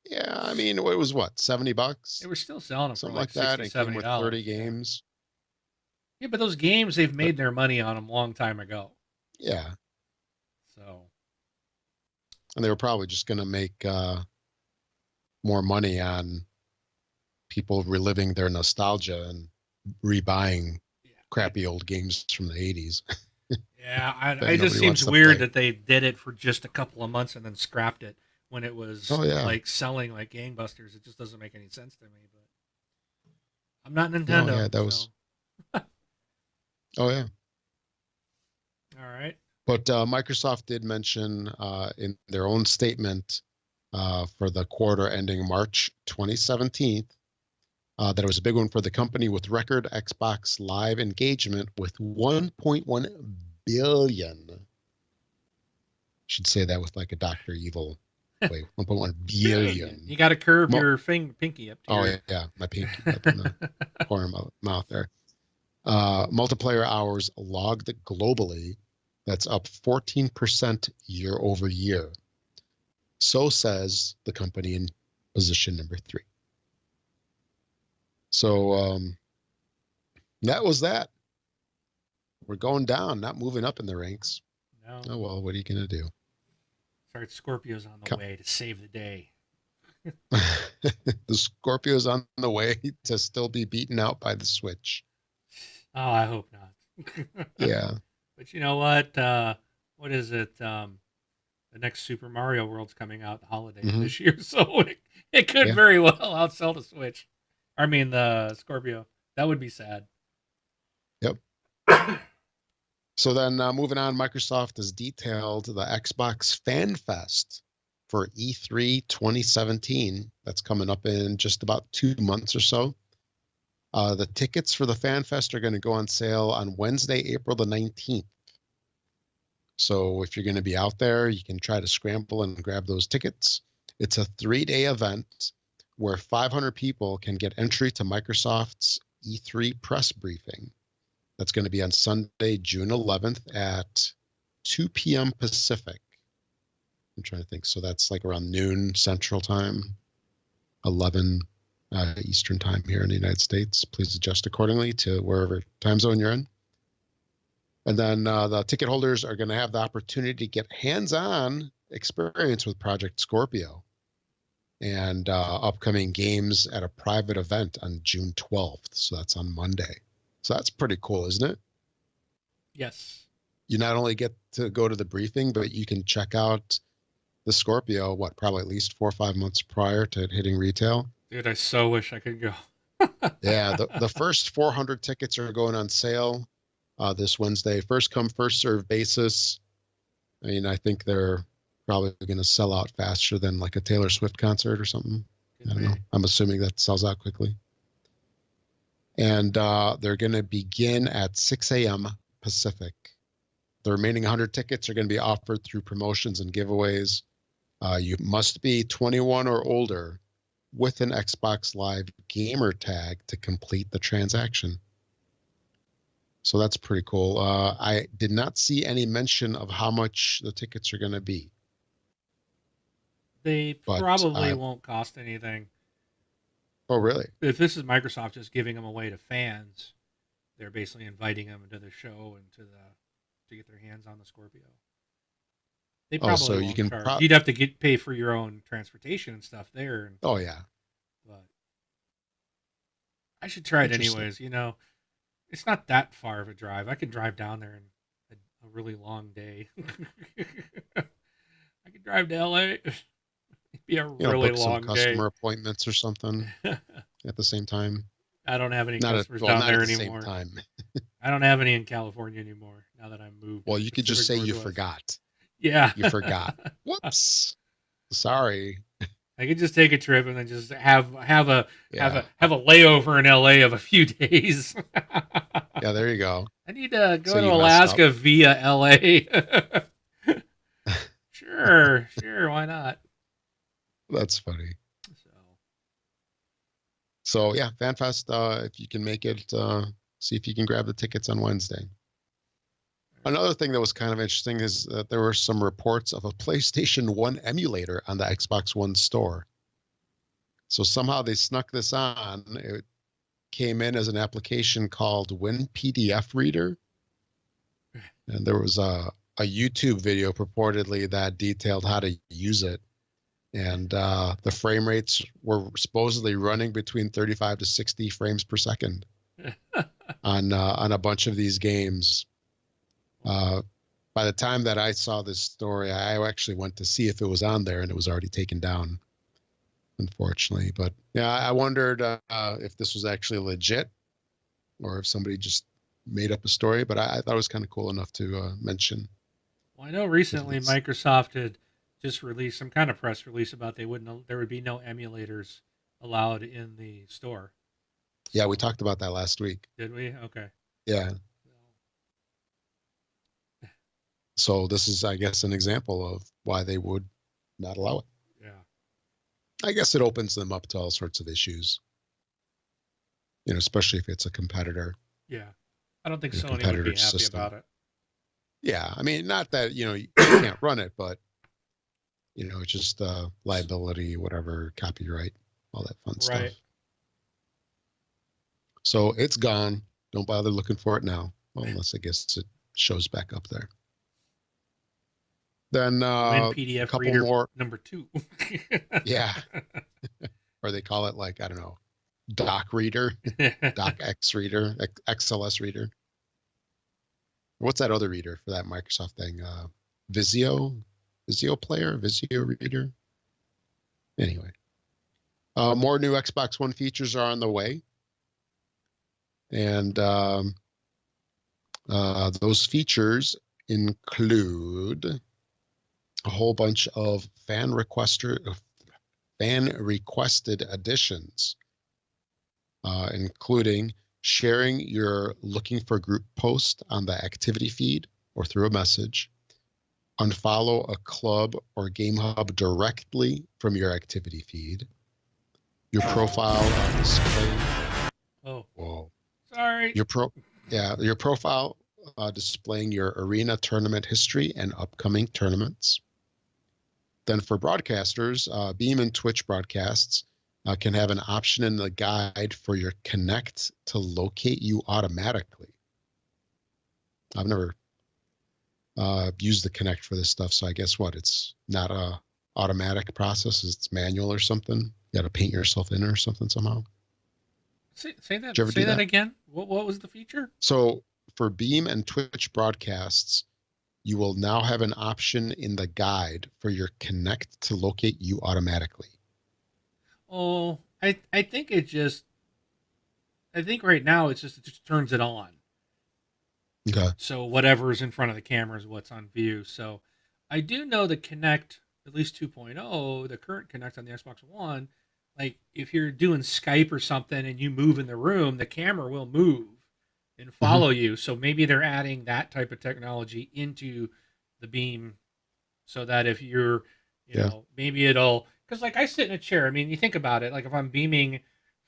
Yeah, I mean, it was what, $70? They were still selling them for Something like like that. 60 And came with 30 $70. Yeah. games. Yeah, but those games they've But made their money on them long time ago. yeah, So and they were probably just going to make more money on people reliving their nostalgia and rebuying yeah, crappy old games from the 80s that it just nobody wants seems to weird play. that they did it for just a couple of months and then scrapped it when it was Oh yeah. like selling like gangbusters. It just doesn't make any sense to me. But I'm not No, Nintendo, yeah, that so was oh yeah. all right. But Microsoft did mention in their own statement for the quarter ending March 2017 that it was a big one for the company with record Xbox Live engagement with 1.1 billion. Should say that with like a Dr. Evil Wait, 1.1 billion. You got to curve Mul- your pinky up to oh your. yeah, my pinky up in the corner of my mouth there. Multiplayer hours logged globally. That's up 14% year over year. So says the company in position number 3. So that was that. We're going down, not moving up in the ranks. No. Oh well, what are you gonna do? Sorry, Scorpio's on the way to save the day. The Scorpio's on the way to still be beaten out by the Switch. Oh, I hope not. Yeah. But you know what? What is it? The next Super Mario World's coming out the holiday Mhm. this year, so it could Yeah. very well outsell the Switch. I mean the Scorpio. That would be sad. Yep. So then moving on, Microsoft has detailed the Xbox Fan Fest for E3 2017. That's coming up in just about 2 months or so. The tickets for the Fan Fest are going to go on sale on Wednesday, April the 19th. So if you're going to be out there, you can try to scramble and grab those tickets. It's a 3-day event where 500 people can get entry to Microsoft's E3 press briefing. That's going to be on Sunday, June 11th at 2 p.m. Pacific. I'm trying to think. So that's like around noon Central Time, 11 Eastern Time here in the United States. Please adjust accordingly to wherever time zone you're in. And then the ticket holders are going to have the opportunity to get hands-on experience with Project Scorpio and upcoming games at a private event on June 12th. So that's on Monday. So that's pretty cool, isn't it? Yes. You not only get to go to the briefing, but you can check out the Scorpio, probably at least 4 or 5 months prior to it hitting retail. Dude, I so wish I could go. Yeah, the first 400 tickets are going on sale this Wednesday. First come, first serve basis. I mean, I think they're probably going to sell out faster than like a Taylor Swift concert or something. I don't know. I'm assuming that sells out quickly. And they're going to begin at 6 a.m. Pacific. The remaining 100 tickets are going to be offered through promotions and giveaways. You must be 21 or older with an Xbox Live gamer tag to complete the transaction. So that's pretty cool. I did not see any mention of how much the tickets are going to be. They But, probably won't cost anything. Oh, really? If this is Microsoft just giving them away to fans, they're basically inviting them to the show and to get their hands on the Scorpio. They probably so you won't can charge. You'd have to pay for your own transportation and stuff there. Oh yeah. But I should try it anyways. You know, it's not that far of a drive. I could drive down there in a really long day. I could drive to LA. It'd be a really book long some customer day. appointments or something at the same time. I don't have any not customers at, well, down not there at the anymore. Same time. I don't have any in California anymore now that I moved. Well, you could just say you forgot. Yeah. You forgot. Whoops. Sorry. I could just take a trip and then just have a layover in LA of a few days. Yeah, there you go. I need to go to Alaska via LA. Sure, why not? That's funny. So yeah, FanFest, if you can make it, see if you can grab the tickets on Wednesday. Another thing that was kind of interesting is that there were some reports of a PlayStation 1 emulator on the Xbox One store. So somehow they snuck this on. It came in as an application called WinPDF Reader. And there was a YouTube video purportedly that detailed how to use it. And the frame rates were supposedly running between 35 to 60 frames per second on a bunch of these games. By the time that I saw this story, I actually went to see if it was on there, and it was already taken down, unfortunately. But yeah, I wondered if this was actually legit or if somebody just made up a story. But I thought it was kind of cool enough to mention. Well, I know recently Microsoft had just released some kind of press release about there would be no emulators allowed in the store. Yeah, we talked about that last week. Did we? Okay. Yeah. So this is, I guess, an example of why they would not allow it. I guess it opens them up to all sorts of issues. Especially if it's a competitor Yeah. I don't think in a Sony would be competitor's happy system. about it. Yeah, I mean, not that you can't run it, but it's just liability, whatever, copyright, all that fun stuff. Right. So it's gone. Don't bother looking for it now. Well, unless I guess it shows back up there. Then Win a PDF couple reader more. number 2. Yeah, or they call it like, I don't know, Doc Reader, Doc X Reader, XLS Reader. What's that other reader for that Microsoft thing? Visio Player, Visio Reader. Anyway, more new Xbox One features are on the way, and those features include a whole bunch of fan requested additions, including sharing your looking for group post on the activity feed or through a message, unfollow a club or game hub directly from your activity feed, your profile display. Oh, Whoa. sorry. Your profile displaying your arena tournament history and upcoming tournaments. Then for broadcasters, Beam and Twitch broadcasts can have an option in the guide for your Connect to locate you automatically. I've never used the Connect for this stuff, so I guess it's not a automatic process, it's manual or something. You got to paint yourself in or something somehow. Say that. Did you ever Say do that that again. What was the feature? So for Beam and Twitch broadcasts, you will now have an option in the guide for your Connect to locate you automatically. Oh, I think I think right now it just turns it on. Okay. So whatever's in front of the camera is what's on view. So I do know the Connect, at least 2.0, the current Connect on the Xbox One, like if you're doing Skype or something and you move in the room, the camera will move and Mm-hmm. follow you. So maybe they're adding that type of technology into the Beam so that if you're, Yeah. maybe it'll, because like I sit in a chair. I mean, you think about it, like if I'm beaming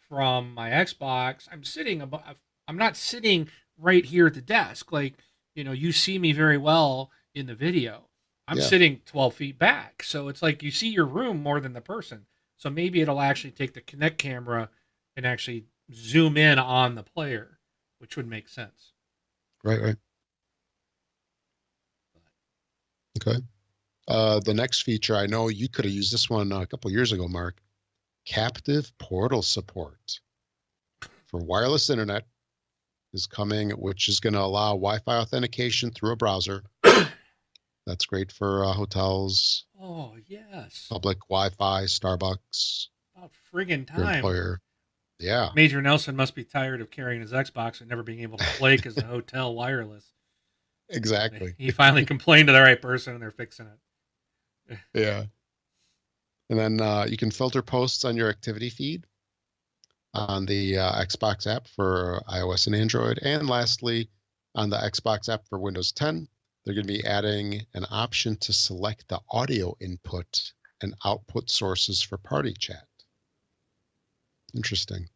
from my Xbox, I'm sitting above, I'm not sitting right here at the desk. Like, you see me very well in the video. I'm Yeah. sitting 12 feet back. So it's like you see your room more than the person. So maybe it'll actually take the Kinect camera and actually zoom in on the player, which would make sense. Right. Okay. The next feature, I know you could have used this one a couple years ago, Mark. Captive portal support for wireless internet is coming, which is going to allow Wi-Fi authentication through a browser. That's great for hotels, Oh, yes. public Wi-Fi, Starbucks, About friggin' your time. employer. Yeah, Major Nelson must be tired of carrying his Xbox and never being able to play because the hotel wireless. exactly. He finally complained to the right person and they're fixing it. Yeah. And then you can filter posts on your activity feed on the Xbox app for iOS and Android. And lastly, on the Xbox app for Windows 10, they're going to be adding an option to select the audio input and output sources for party chat. Interesting.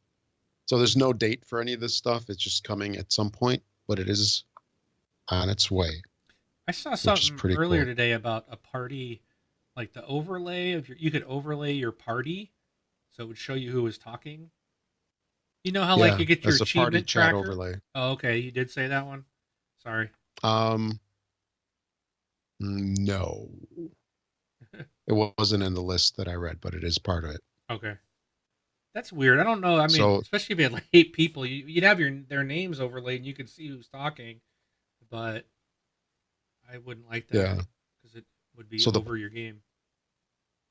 So there's no date for any of this stuff. It's just coming at some point, but it is on its way, I saw which is something pretty earlier cool. today about a party, like the overlay of you could overlay your party so it would show you who was talking. You know how like Yeah, you get your as a party achievement chat tracker? overlay. Oh, okay, you did say that one. Sorry. Um, no, it wasn't in the list that I read, but it is part of it. Okay. That's weird. I don't know. I mean, So especially if you had like 8 people, you'd have their names overlaid and you could see who's talking, but I wouldn't like that yeah, because it would be so over your game.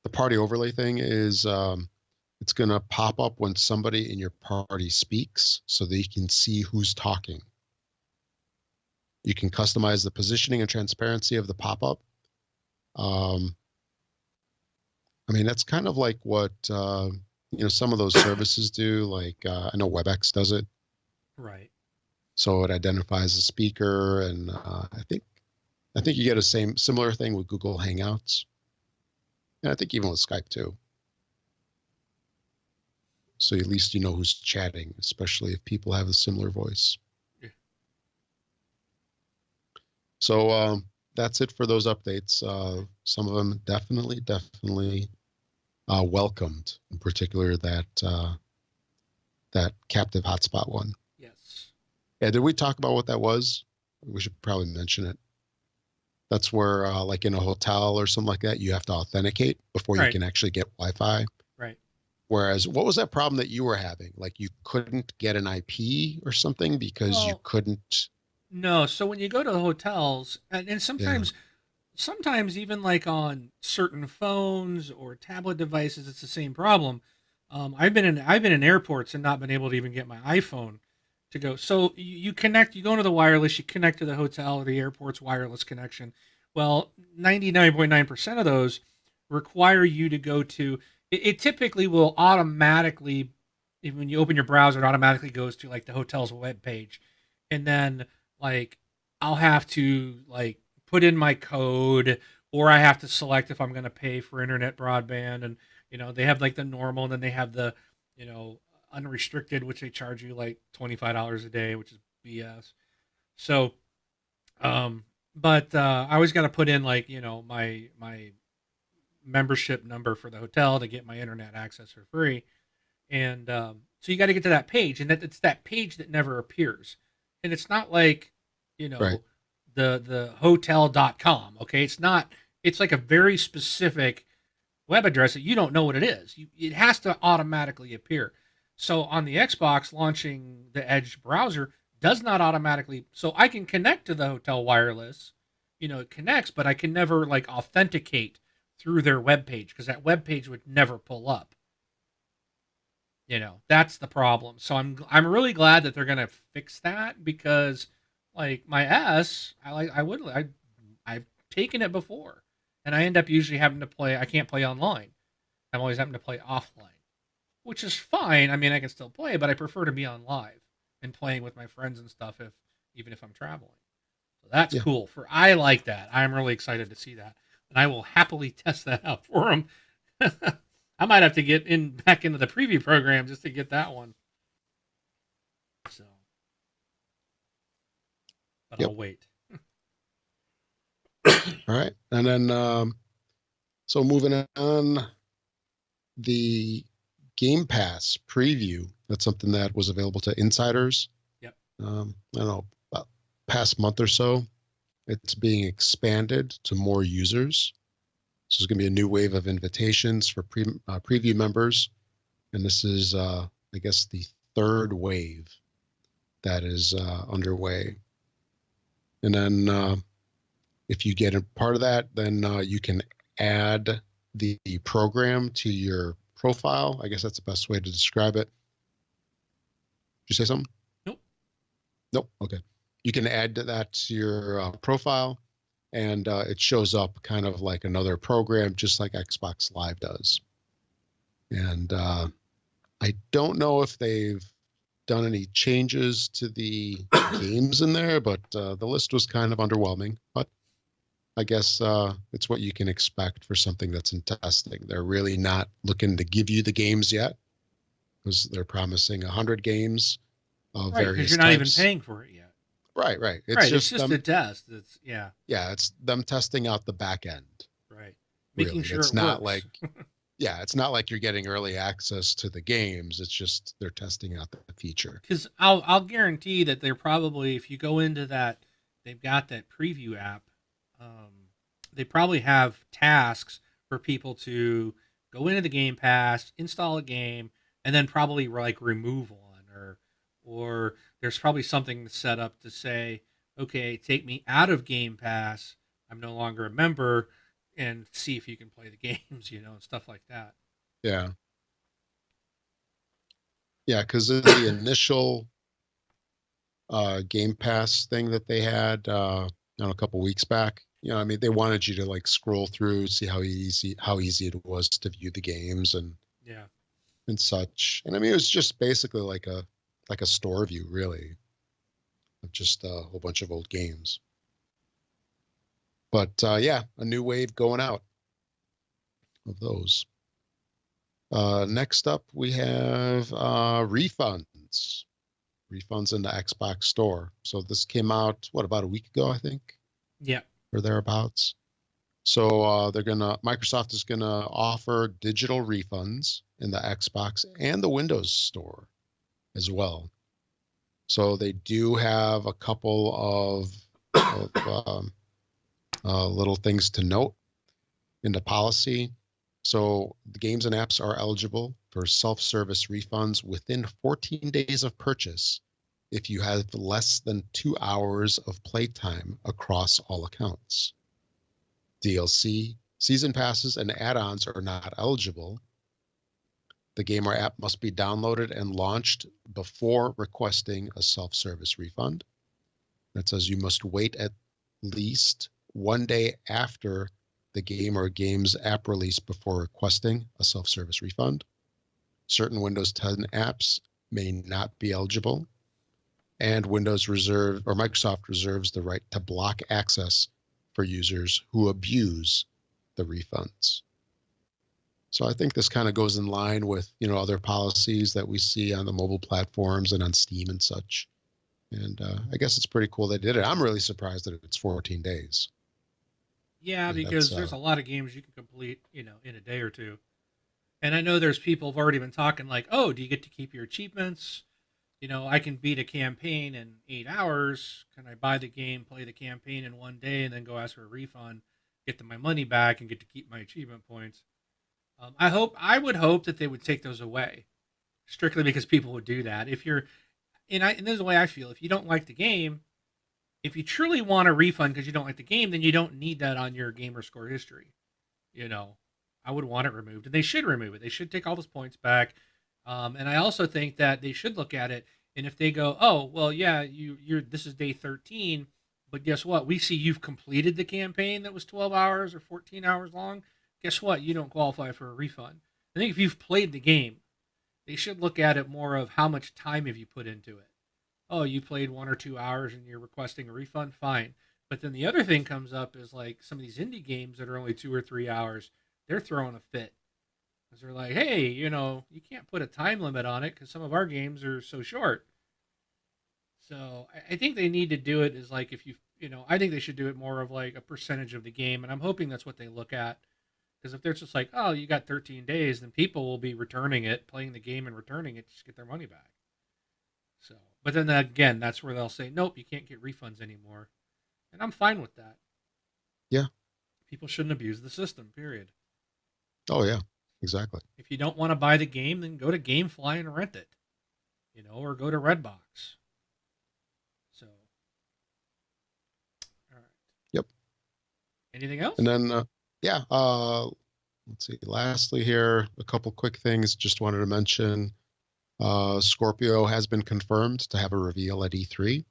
the party overlay thing is it's going to pop up when somebody in your party speaks so that you can see who's talking. You can customize the positioning and transparency of the pop-up. I mean, that's kind of like what some of those services do. Like I know WebEx does it, Right. so it identifies the speaker, and I think you get a similar thing with Google Hangouts, and I think even with Skype too. so at least you know who's chatting, especially if people have a similar voice. Yeah. So that's it for those updates. Some of them definitely welcomed, in particular that captive hotspot one. Yes. Yeah, did we talk about what that was? We should probably mention it. That's where, like in a hotel or something like that, you have to authenticate before you Right. can actually get Wi-Fi. Right. Whereas, what was that problem that you were having? Like you couldn't get an IP or something because you Well, couldn't. no. So when you go to the hotels, and Yeah. sometimes even like on certain phones or tablet devices, it's the same problem. I've been in airports and not been able to even get my iPhone to go. So you connect, you go into the wireless, you connect to the hotel or the airport's wireless connection. Well, 99.9% of those require you to go to. It typically will automatically, even when you open your browser, it automatically goes to like the hotel's web page, and then like I'll have to like put in my code, or I have to select if I'm going to pay for internet broadband. And they have like the normal, and then they have the you know unrestricted, which they charge you like $25 a day, which is BS. So but I always got to put in like my membership number for the hotel to get my internet access for free. And so you got to get to that page, and it's that page that never appears. And it's not like you Right. know the hotel.com. Okay, it's not. It's like a very specific web address that you don't know what it is. It has to automatically appear. So on the Xbox, launching the Edge browser does not automatically. So I can connect to the hotel wireless, it connects, but I can never like authenticate through their web page because that web page would never pull up. That's the problem. So I'm really glad that they're gonna fix that, because like my S, I've taken it before, and I end up usually having to play. I can't play online. I'm always having to play offline, which is fine. I mean, I can still play, but I prefer to be on live and playing with my friends and stuff, if even if I'm traveling. So that's Yeah. cool. I like that. I'm really excited to see that, and I will happily test that out for them. I might have to get in back into the preview program just to get that one. So, but Yep. I'll wait. All right. And then, so moving on, the Game Pass preview. That's something that was available to insiders. Yep. I don't know, about past month or so. It's being expanded to more users. So there's going to be a new wave of invitations for preview members, and this is, I guess, the third wave that is underway. And then, if you get a part of that, then you can add the program to your profile. I guess that's the best way to describe it. Did you say something? Nope. Nope. Okay. You can add that to your profile, and it shows up kind of like another program, just like Xbox Live does. And I don't know if they've done any changes to the games in there, but the list was kind of underwhelming. But I guess it's what you can expect for something that's in testing. They're really not looking to give you the games yet, because they're promising 100 games of Right, because various you're not even types. paying for it yet. Right. It's Right, it's just just them. a test. It's yeah, Yeah, it's them testing out the back end. right. Making Really, sure it's it not like, works. yeah, it's not like you're getting early access to the games. It's just they're testing out the feature. Because I'll guarantee that they're probably, if you go into that, they've got that preview app. They probably have tasks for people to go into the Game Pass, install a game, and then probably like remove one, or there's probably something set up to say, okay, take me out of Game Pass. I'm no longer a member, and see if you can play the games, and stuff like that. Yeah, yeah, because in the initial Game Pass thing that they had, a couple weeks back, I mean, they wanted you to like scroll through, see how easy it was to view the games Yeah. and such. And I mean, it was just basically like a store view, really, of just a whole bunch of old games. But yeah, a new wave going out of those. Next up, we have refunds. Refunds in the Xbox Store. So this came out, what, about a week ago, I think, Yeah. or thereabouts. So Microsoft is gonna offer digital refunds in the Xbox and the Windows Store as well. So they do have a couple of little things to note in the policy. So the games and apps are eligible for self-service refunds within 14 days of purchase if you have less than 2 hours of playtime across all accounts. DLC, season passes, and add-ons are not eligible. The game or app must be downloaded and launched before requesting a self-service refund. That says you must wait at least 1 day after the game or game's app release before requesting a self-service refund. Certain Windows 10 apps may not be eligible, and Microsoft reserves the right to block access for users who abuse the refunds. So I think this kind of goes in line with, other policies that we see on the mobile platforms and on Steam and such. And I guess it's pretty cool they did it. I'm really surprised that it's 14 days. Yeah, And because that's there's a lot of games you can complete, in a day or two. And I know there's people who've already been talking like, oh, do you get to keep your achievements? I can beat a campaign in 8 hours. Can I buy the game, play the campaign in 1 day, and then go ask for a refund, get my money back, and get to keep my achievement points? I would hope that they would take those away, strictly because people would do that. If you're, and this is the way I feel. If you don't like the game, if you truly want a refund because you don't like the game, then you don't need that on your gamer score history. You know, I would want it removed, and they should remove it. They should take all those points back. And I also think that they should look at it, and if they go, oh, well, yeah, you're this is day 13, but guess what? We see you've completed the campaign that was 12 hours or 14 hours long. Guess what? You don't qualify for a refund. I think if you've played the game, they should look at it more of how much time have you put into it. Oh, you played 1 or 2 hours and you're requesting a refund, fine. But then the other thing comes up is like some of these indie games that are only 2 or 3 hours, they're throwing a fit because they're like, hey, you can't put a time limit on it because some of our games are so short. So I think they need to do it as like if I think they should do it more of like a percentage of the game, and I'm hoping that's what they look at. Because if they're just like, oh, you got 13 days, then people will be returning it, playing the game and returning it to just get their money back. So, but then again, that's where they'll say, nope, you can't get refunds anymore, and I'm fine with that. Yeah. People shouldn't abuse the system. Period. Oh yeah, exactly. If you don't want to buy the game, then go to GameFly and rent it, or go to Redbox. So, all right. Yep. Anything else? And then yeah, let's see. Lastly, here a couple quick things. Just wanted to mention. Scorpio has been confirmed to have a reveal at E3.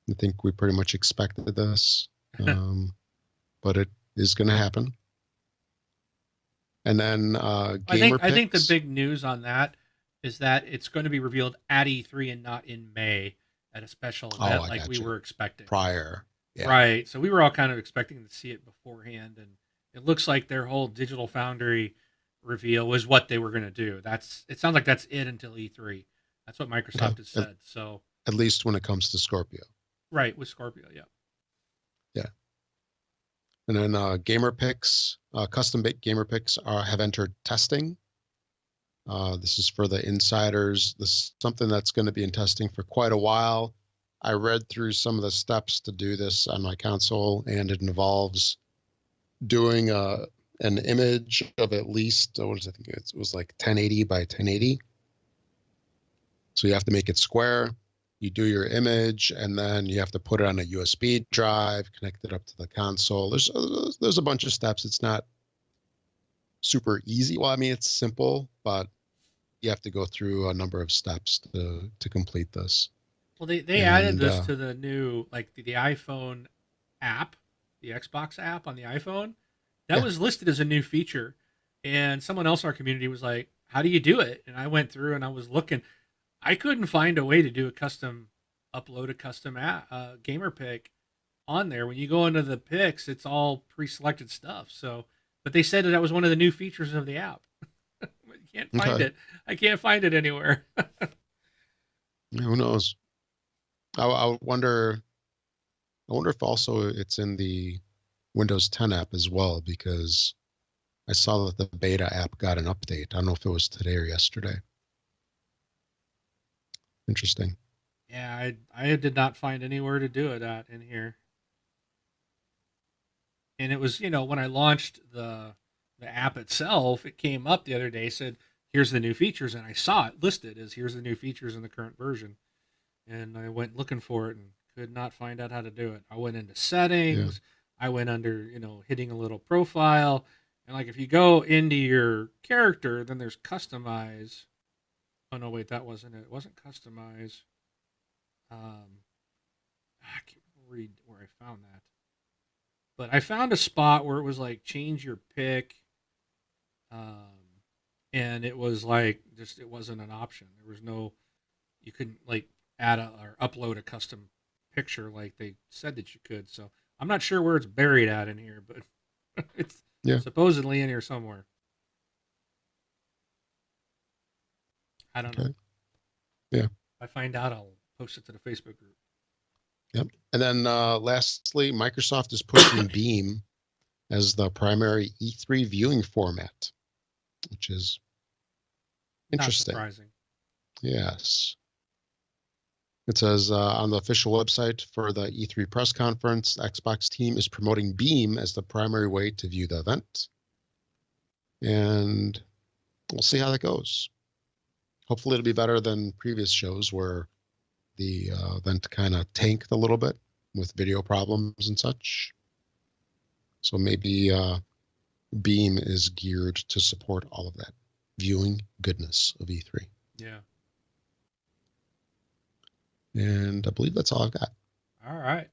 I think we pretty much expected this, but it is going to happen. And then I think the big news on that is that it's going to be revealed at E3 and not in May at a special event like we were expecting. Prior. Yeah. Right. So we were all kind of expecting to see it beforehand, and it looks like their whole Digital Foundry reveal was what they were going to do. It sounds like that's it until E3. That's what Microsoft has said. So at least when it comes to Scorpio. Right, with Scorpio, yeah. Yeah. And then gamer picks, custom gamer picks have entered testing. This is for the insiders. This is something that's going to be in testing for quite a while. I read through some of the steps to do this on my console, and it involves doing an image of at least, what is it? I think it was like 1080 by 1080. So you have to make it square. You do your image, and then you have to put it on a USB drive, connect it up to the console. There's a bunch of steps. It's not super easy. Well, I mean, it's simple, but you have to go through a number of steps to complete this. Well, they added this to the new, like the iPhone app, the Xbox app on the iPhone. That was listed as a new feature, and someone else in our community was like, how do you do it? And I went through and I was looking. I couldn't find a way to do upload a custom gamer pick on there. When you go into the picks, it's all pre-selected stuff. So, but they said that was one of the new features of the app. You can't find Okay. it. I can't find it anywhere. Yeah, who knows? I wonder. I wonder if also it's in the Windows 10 app as well, because I saw that the beta app got an update. I don't know if it was today or yesterday. Interesting. Yeah, I did not find anywhere to do it at in here. And it was, when I launched the app itself, it came up the other day, said, "Here's the new features," and I saw it listed as "Here's the new features in the current version." And I went looking for it and could not find out how to do it. I went into Yeah. settings, I went under, hitting a little profile, and like if you go into your character, then there's customize. Oh no, wait, that wasn't it. It wasn't customize. Um, I can't read where I found that. But I found a spot where it was like change your pick, um, and it was like just it wasn't an option. There was no you couldn't like add or upload a custom picture like they said that you could. So I'm not sure where it's buried at in here, but it's Yeah. supposedly in here somewhere. I don't know. Okay. Yeah. If I find out, I'll post it to the Facebook group. Yep. And then lastly, Microsoft is pushing Beam as the primary E3 viewing format, which is Not interesting. surprising. Yes. It says on the official website for the E3 press conference, the Xbox team is promoting Beam as the primary way to view the event. And we'll see how that goes. Hopefully, it'll be better than previous shows where the event kind of tanked a little bit with video problems and such. So maybe Beam is geared to support all of that viewing goodness of E3. Yeah. And I believe that's all I've got. All right.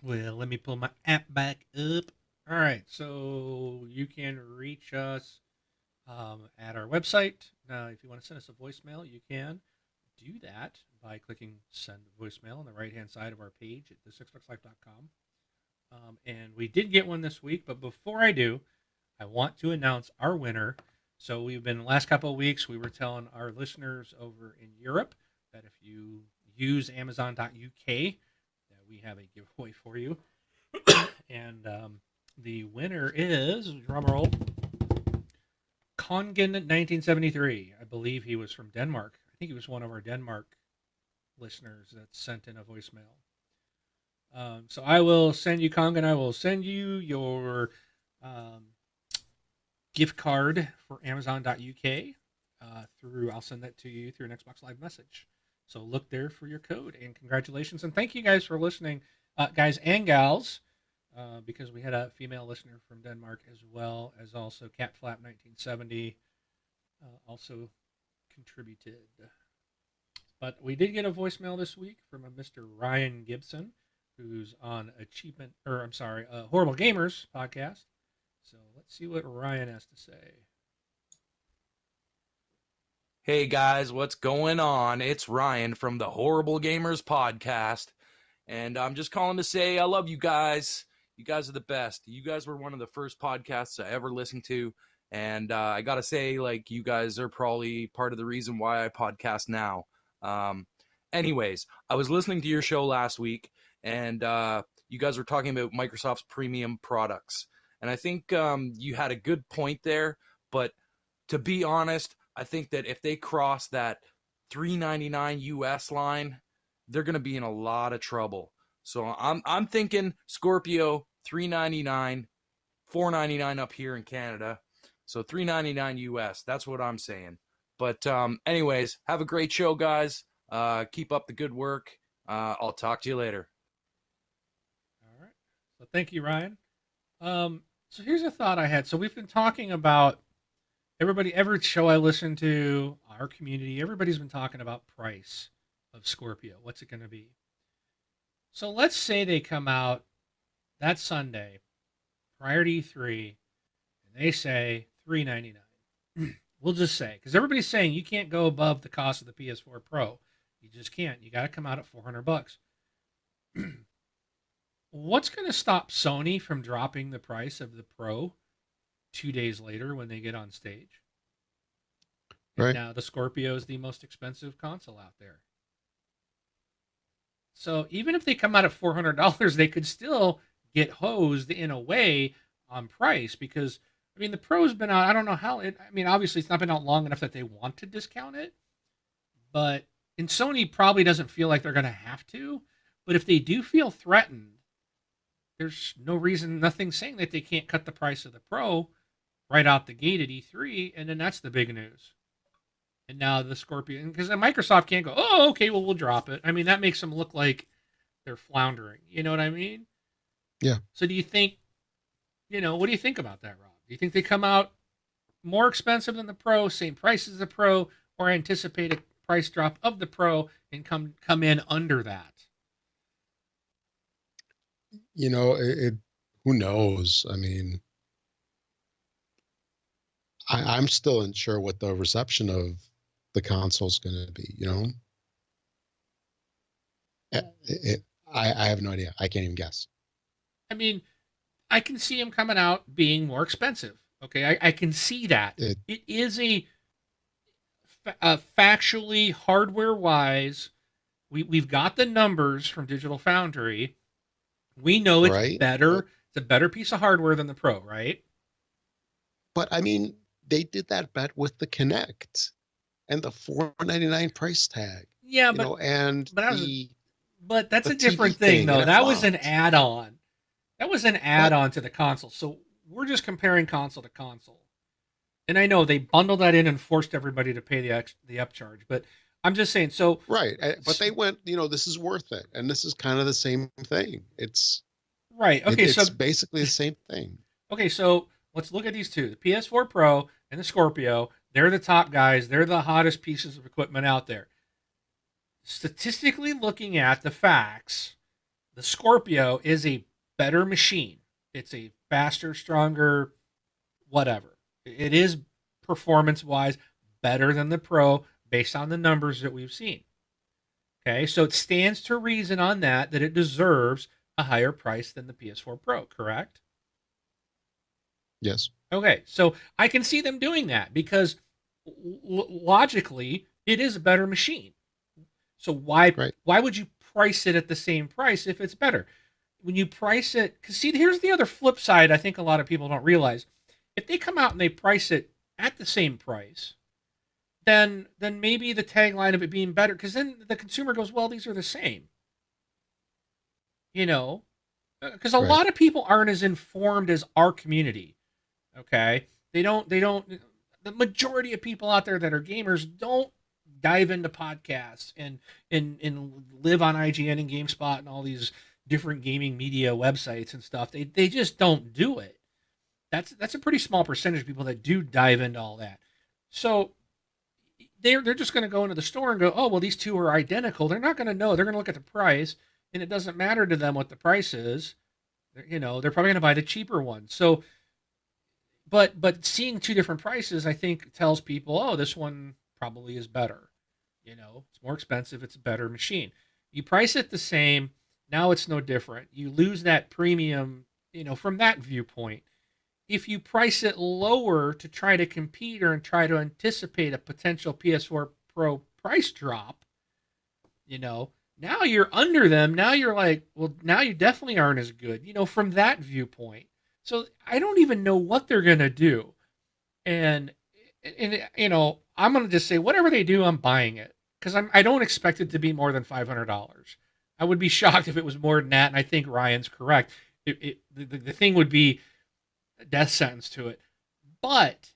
Well, let me pull my app back up. All right. So you can reach us at our website. If you want to send us a voicemail, you can do that by clicking send voicemail on the right hand side of our page at the6buckslife.com. And we did get one this week, but before I do, I want to announce our winner. So we've been the last couple of weeks, we were telling our listeners over in Europe that if you use Amazon.uk, that we have a giveaway for you. And the winner is drumroll Kongen 1973. I believe he was from Denmark. I think he was one of our Denmark listeners that sent in a voicemail. So I will send you, Kongen, I will send you your um, gift card for Amazon.uk I'll send that to you through an Xbox Live message. So look there for your code, and congratulations. And thank you guys for listening, guys and gals, because we had a female listener from Denmark as well as also Catflap 1970 also contributed. But we did get a voicemail this week from a Mr. Ryan Gibson, who's on Horrible Gamers podcast. So let's see what Ryan has to say. Hey guys, what's going on? It's Ryan from the Horrible Gamers podcast, and I'm just calling to say I love you guys. You guys are the best. You guys were one of the first podcasts I ever listened to, and I gotta say, like, you guys are probably part of the reason why I podcast now. Anyways, I was listening to your show last week, and you guys were talking about Microsoft's premium products, and I think you had a good point there, but to be honest, I think that if they cross that $3.99 US line, they're going to be in a lot of trouble. So I'm thinking Scorpio $3.99, $4.99 up here in Canada. So $3.99 US. That's what I'm saying. But anyways, have a great show, guys. Keep up the good work. I'll talk to you later. All right. So thank you, Ryan. So here's a thought I had. So we've been talking about every show I listen to, our community, everybody's been talking about price of Scorpio. What's it going to be? So let's say they come out that Sunday prior to E3 and they say $399. We'll just say, because everybody's saying you can't go above the cost of the PS4 Pro. You just can't. You got to come out at $400. What's going to stop Sony from dropping the price of the Pro 2 days later when they get on stage. And Right. now the Scorpio is the most expensive console out there. So even if they come out at $400, they could still get hosed in a way on price because I mean the Pro's been out. I don't know how it. I mean, obviously it's not been out long enough that they want to discount it, but and Sony probably doesn't feel like they're going to have to. But if they do feel threatened, there's no reason, nothing saying that they can't cut the price of the Pro right out the gate at E3, and then that's the big news. And now the Scorpion, because Microsoft can't go, oh, okay, well, we'll drop it. I mean, that makes them look like they're floundering. You know what I mean? Yeah. So do you think, what do you think about that, Rob? Do you think they come out more expensive than the Pro, same price as the Pro, or anticipate a price drop of the Pro and come in under that? Who knows? I mean, I'm still unsure what the reception of the console is going to be. I have no idea. I can't even guess. I mean, I can see them coming out being more expensive. Okay, I can see that. It is a factually, hardware-wise, we've got the numbers from Digital Foundry. We know it's Right. better. It's a better piece of hardware than the Pro, right? But I mean, they did that bet with the Kinect and the $499 price tag. Yeah, but that's the a different TV thing, though. and it That was an flopped. add-on. That was an add-on to the console. So we're just comparing console to console. And I know they bundled that in and forced everybody to pay the upcharge, but I'm just saying. So Right. But they went, this is worth it. And this is kind of the same thing. It's right. Okay. it's basically the same thing. Okay. So let's look at these two: the PS4 Pro and the Scorpio. They're the top guys. They're the hottest pieces of equipment out there. Statistically, looking at the facts, the Scorpio is a better machine. It's a faster, stronger, whatever. It is performance-wise better than the Pro based on the numbers that we've seen. Okay, so it stands to reason on that it deserves a higher price than the PS4 Pro, correct? Yes. Okay, so I can see them doing that because logically it is a better machine. So why would you price it at the same price if it's better? When you price it, because see, here's the other flip side I think a lot of people don't realize. If they come out and they price it at the same price, then maybe the tagline of it being better, because then the consumer goes, well, these are the same. Because a lot of people aren't as informed as our community. Okay, they don't. The majority of people out there that are gamers don't dive into podcasts and live on IGN and GameSpot and all these different gaming media websites and stuff. They just don't do it. That's a pretty small percentage of people that do dive into all that. So they're just going to go into the store and go, oh, well, these two are identical. They're not going to know. They're going to look at the price, and it doesn't matter to them what the price is. They're probably going to buy the cheaper one. So, but seeing two different prices, I think, tells people, oh, this one probably is better. It's more expensive. It's a better machine. You price it the same. Now it's no different. You lose that premium, from that viewpoint. If you price it lower to try to compete and try to anticipate a potential PS4 Pro price drop, now you're under them. Now you're like, well, now you definitely aren't as good, from that viewpoint. So I don't even know what they're going to do. And I'm going to just say, whatever they do, I'm buying it. Because I don't expect it to be more than $500. I would be shocked if it was more than that, and I think Ryan's correct. The thing would be a death sentence to it. But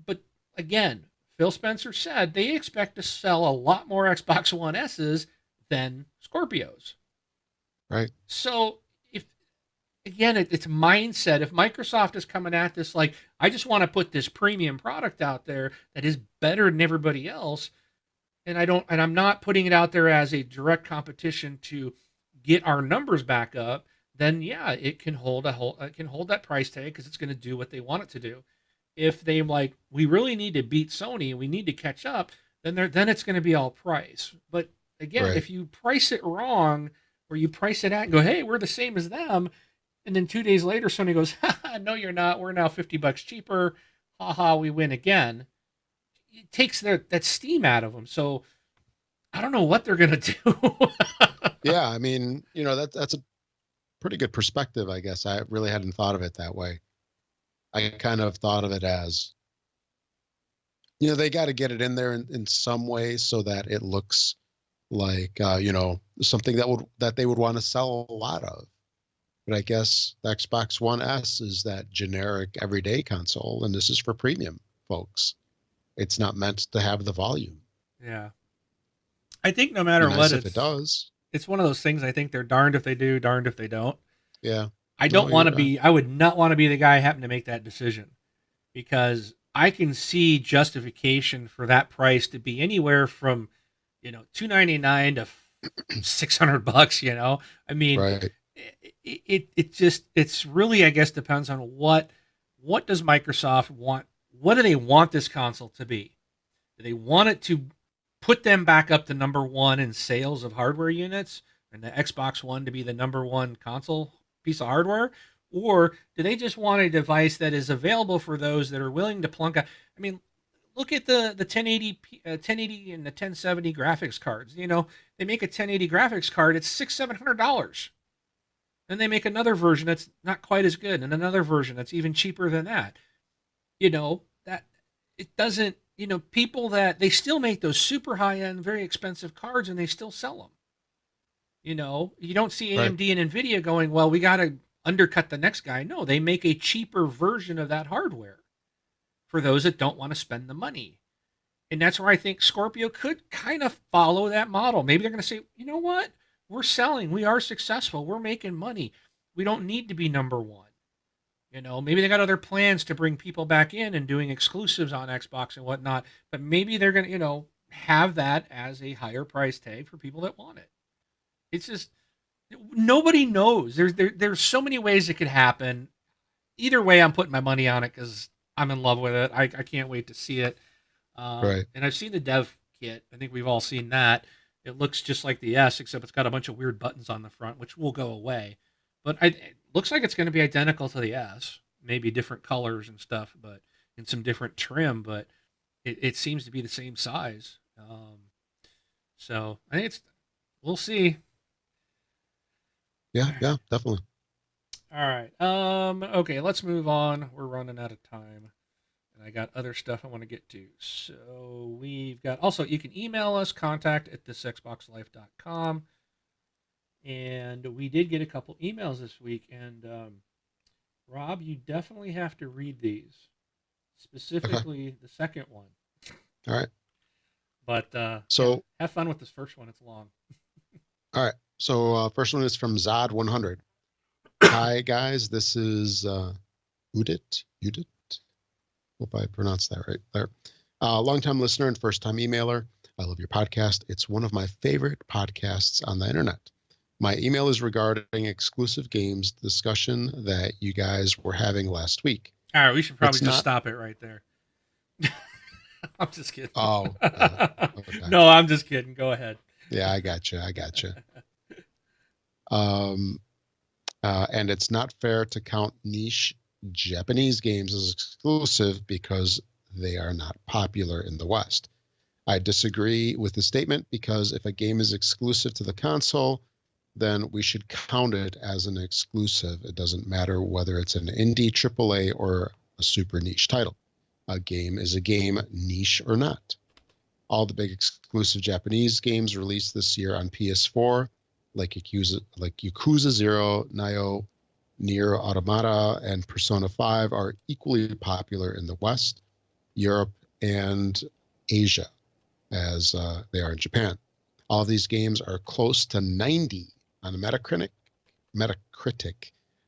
but again, Phil Spencer said they expect to sell a lot more Xbox One S's than Scorpios. Right. So it's mindset. If Microsoft is coming at this like, I just want to put this premium product out there that is better than everybody else, and I'm not putting it out there as a direct competition to get our numbers back up, then yeah, it can hold that price tag because it's going to do what they want it to do. If they like, we really need to beat Sony and we need to catch up, then it's going to be all price. But again, if you price it wrong, or you price it at and go, hey, we're the same as them, And then 2 days later, Sony goes, no, you're not. We're now $50 cheaper. Ha ha, we win again. It takes that steam out of them. So I don't know what they're going to do. Yeah, I mean, that's a pretty good perspective, I guess. I really hadn't thought of it that way. I kind of thought of it as, they got to get it in there in some way so that it looks like, something that they would want to sell a lot of. But I guess the Xbox One S is that generic everyday console, and this is for premium folks. It's not meant to have the volume. Yeah. I think no matter Nice what, if it does. It's one of those things. I think they're darned if they do, darned if they don't. Yeah. I don't want to be, I would not want to be the guy having to make that decision, because I can see justification for that price to be anywhere from, $299 to $600. I mean, right. It's really, I guess, depends on what does Microsoft want? What do they want this console to be? Do they want it to put them back up to number one in sales of hardware units, and the Xbox One to be the number one console piece of hardware? Or do they just want a device that is available for those that are willing to plunk out? I mean, look at the 1080 and the 1070 graphics cards. They make a 1080 graphics card, it's $600-700. Then they make another version that's not quite as good, and another version that's even cheaper than that. That it doesn't, people that they still make those super high end, very expensive cards, and they still sell them. You don't see AMD and Nvidia going, well, we got to undercut the next guy. No, they make a cheaper version of that hardware for those that don't want to spend the money. And that's where I think Scorpio could kind of follow that model. Maybe they're going to say, you know what? We're selling. We are successful. We're making money. We don't need to be number one. Maybe they got other plans to bring people back in and doing exclusives on Xbox and whatnot. But maybe they're going to, have that as a higher price tag for people that want it. It's just, nobody knows. There's so many ways it could happen. Either way, I'm putting my money on it because I'm in love with it. I can't wait to see it. Right. And I've seen the dev kit. I think we've all seen that. It looks just like the S, except it's got a bunch of weird buttons on the front, which will go away. But it looks like it's going to be identical to the S, maybe different colors and stuff, but in some different trim. But it seems to be the same size. So I think we'll see. Yeah, definitely. All right. Okay, let's move on. We're running out of time. And I got other stuff I want to get to. So we've got, also, you can email us, contact@thisxboxlife.com. And we did get a couple emails this week. And Rob, you definitely have to read these, specifically the second one. All right. But so have fun with this first one. It's long. All right. So first one is from Zod100. Hi, guys. This is Udit. Hope I pronounced that right there. Longtime listener and first-time emailer. I love your podcast. It's one of my favorite podcasts on the internet. My email is regarding exclusive games discussion that you guys were having last week. All right, we should probably stop it right there. I'm just kidding. Oh. Okay. No, I'm just kidding. Go ahead. Yeah, I got you. And it's not fair to count niche Japanese games as exclusive because they are not popular in the West. I disagree with the statement because if a game is exclusive to the console, then we should count it as an exclusive. It doesn't matter whether it's an indie AAA or a super niche title. A game is a game, niche or not. All the big exclusive Japanese games released this year on PS4, like Yakuza 0, Nioh, Nier Automata, and Persona 5 are equally popular in the West, Europe, and Asia, as they are in Japan. All of these games are close to 90 on Metacritic,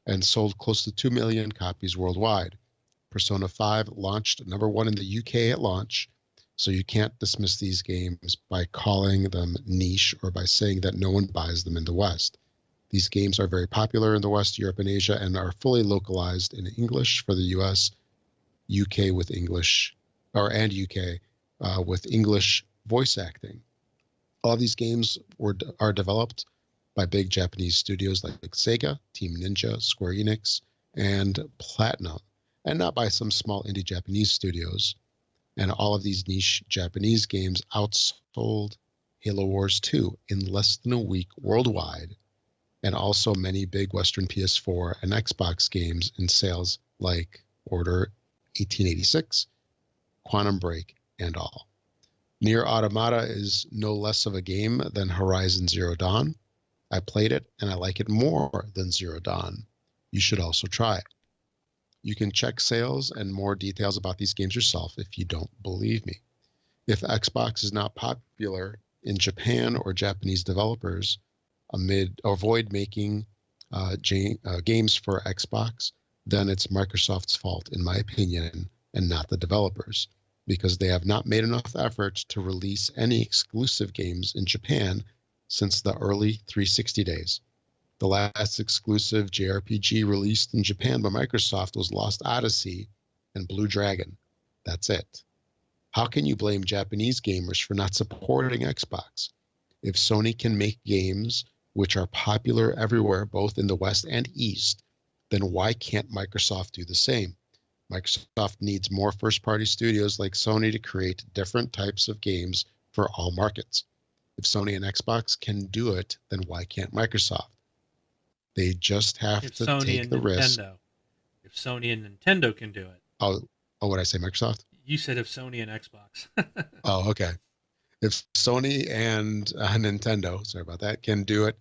and sold close to 2 million copies worldwide. Persona 5 launched number one in the UK at launch, so you can't dismiss these games by calling them niche or by saying that no one buys them in the West. These games are very popular in the West, Europe, and Asia, and are fully localized in English for the US, UK with English, and UK with English voice acting. All these games are developed by big Japanese studios like Sega, Team Ninja, Square Enix, and Platinum, and not by some small indie Japanese studios. And all of these niche Japanese games outsold Halo Wars 2 in less than a week worldwide, and also many big Western PS4 and Xbox games in sales like Order 1886, Quantum Break, and all. Nier Automata is no less of a game than Horizon Zero Dawn. I played it and I like it more than Zero Dawn. You should also try it. You can check sales and more details about these games yourself if you don't believe me. If Xbox is not popular in Japan or Japanese developers avoid making games for Xbox, then it's Microsoft's fault, in my opinion, and not the developers, because they have not made enough effort to release any exclusive games in Japan since the early 360 days. The last exclusive JRPG released in Japan by Microsoft was Lost Odyssey and Blue Dragon. That's it. How can you blame Japanese gamers for not supporting Xbox? If Sony can make games which are popular everywhere, both in the West and East, then why can't Microsoft do the same? Microsoft needs more first-party studios like Sony to create different types of games for all markets. If Sony and Xbox can do it, then why can't Microsoft? They just have If to Sony take and the risk. Nintendo, if Sony and Nintendo can do it. Oh, what did I say, Microsoft? You said if Sony and Xbox. Oh, okay. If Sony and Nintendo, sorry about that, can do it,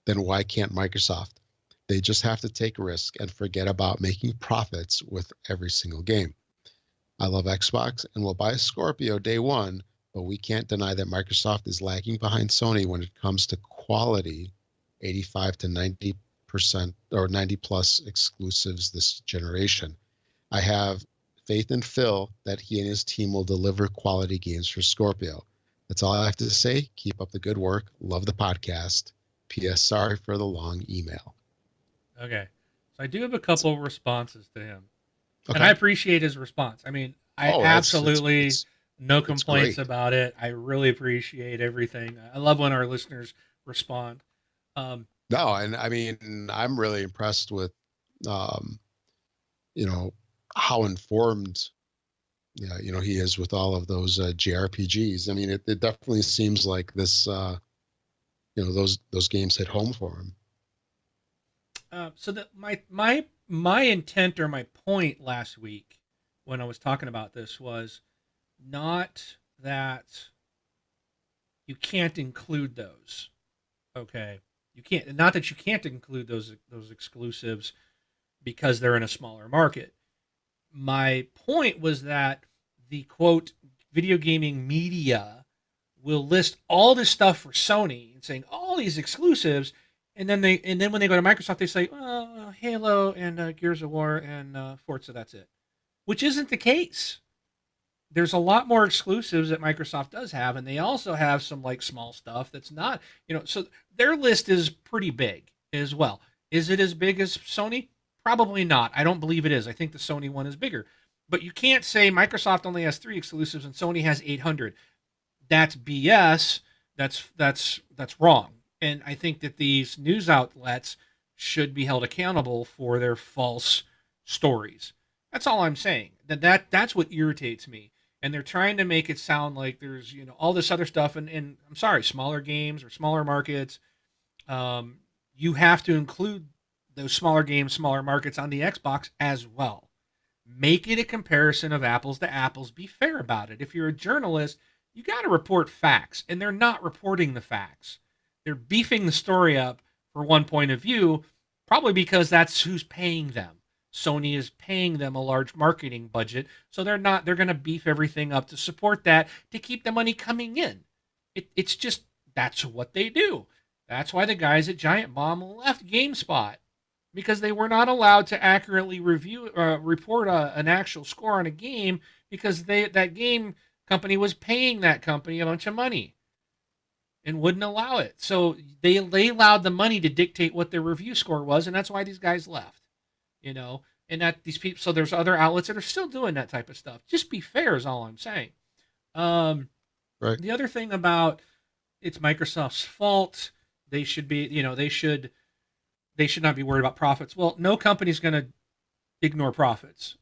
then why can't Microsoft? They just have to take risk and forget about making profits with every single game. I love Xbox and will buy Scorpio day one, but we can't deny that Microsoft is lagging behind Sony when it comes to quality, 85 to 90% or 90 plus exclusives this generation. I have faith in Phil that he and his team will deliver quality games for Scorpio. That's all I have to say. Keep up the good work. Love the podcast. P.S. Sorry for the long email. Okay. So I do have a couple responses to him. Okay. And I appreciate his response. I mean, I absolutely no complaints about it. I really appreciate everything. I love when our listeners respond. No, and I mean, I'm really impressed with, how informed, he is with all of those JRPGs. I mean, it definitely seems like this, those games hit home for him. So that my intent or my point last week when I was talking about this was not that you can't include those. Okay. You can't, not that you can't include those exclusives because they're in a smaller market. My point was that the quote video gaming media will list all this stuff for Sony and saying all these exclusives, and then when they go to Microsoft, they say Halo and Gears of War and Forza. That's it, which isn't the case. There's a lot more exclusives that Microsoft does have, and they also have some like small stuff that's not, so their list is pretty big as well. Is it as big as Sony? Probably not. I don't believe it is. I think the Sony one is bigger. But you can't say Microsoft only has 3 exclusives and Sony has 800. That's BS. That's wrong. And I think that these news outlets should be held accountable for their false stories. That's all I'm saying. That's what irritates me. And they're trying to make it sound like there's all this other stuff. And I'm sorry, smaller games or smaller markets. You have to include those smaller games, smaller markets on the Xbox as well. Make it a comparison of apples to apples. Be fair about it. If you're a journalist, you got to report facts, and they're not reporting the facts. They're beefing the story up for one point of view, probably because that's who's paying them. Sony is paying them a large marketing budget, so they're going to beef everything up to support that, to keep the money coming in. It's just, that's what they do. That's why the guys at Giant Bomb left GameSpot, because they were not allowed to accurately report an actual score on a game, because that game company was paying that company a bunch of money and wouldn't allow it. So they allowed the money to dictate what their review score was, and that's why these guys left. And that these people, so there's other outlets that are still doing that type of stuff. Just be fair is all I'm saying. Right. The other thing about it's Microsoft's fault, They should be, they should not be worried about profits. Well, no company's going to ignore profits.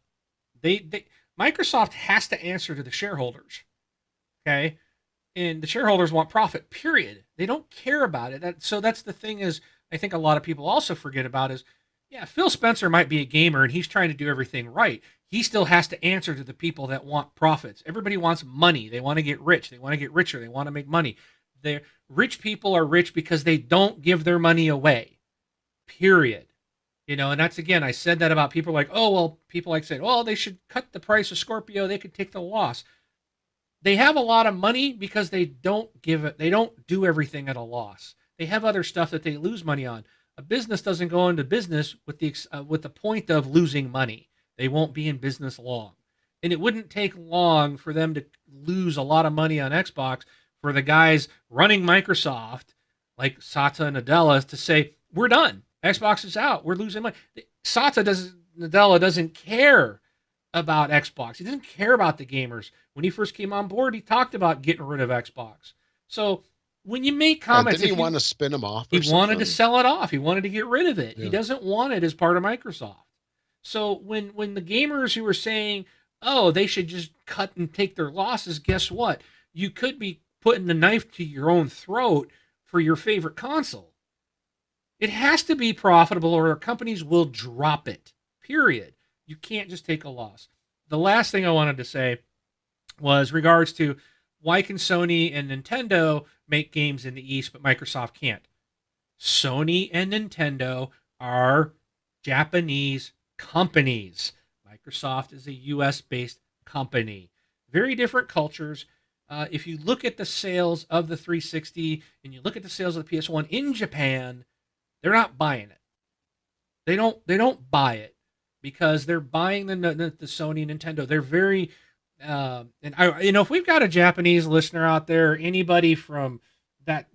They Microsoft has to answer to the shareholders. Okay? And the shareholders want profit, period. They don't care about it. So that's the thing is I think a lot of people also forget about is, yeah, Phil Spencer might be a gamer and he's trying to do everything right. He still has to answer to the people that want profits. Everybody wants money. They want to get rich. They want to get richer. They want to make money. They're, rich people are rich because they don't give their money away, period. And that's again, I said that about people like, oh, well, people like saying, oh, they should cut the price of Scorpio. They could take the loss. They have a lot of money because they don't give it. They don't do everything at a loss. They have other stuff that they lose money on. A business doesn't go into business with the point of losing money. They won't be in business long, and it wouldn't take long for them to lose a lot of money on Xbox for the guys running Microsoft, like Satya Nadella, to say we're done. Xbox is out. We're losing money. Nadella doesn't care about Xbox. He doesn't care about the gamers. When he first came on board, he talked about getting rid of Xbox. So when you make comments, didn't he want to spin them off? He wanted to sell it off. He wanted to get rid of it. Yeah. He doesn't want it as part of Microsoft. So when the gamers who were saying, oh, they should just cut and take their losses, guess what? You could be putting the knife to your own throat for your favorite console. It has to be profitable or companies will drop it, period. You can't just take a loss. The last thing I wanted to say was regards to why can Sony and Nintendo make games in the East, but Microsoft can't? Sony and Nintendo are Japanese companies. Microsoft is a US-based company. Very different cultures. If you look at the sales of the 360 and you look at the sales of the PS1 in Japan, they're not buying it. They don't buy it because they're buying the Sony and Nintendo. They're very if we've got a Japanese listener out there, anybody from that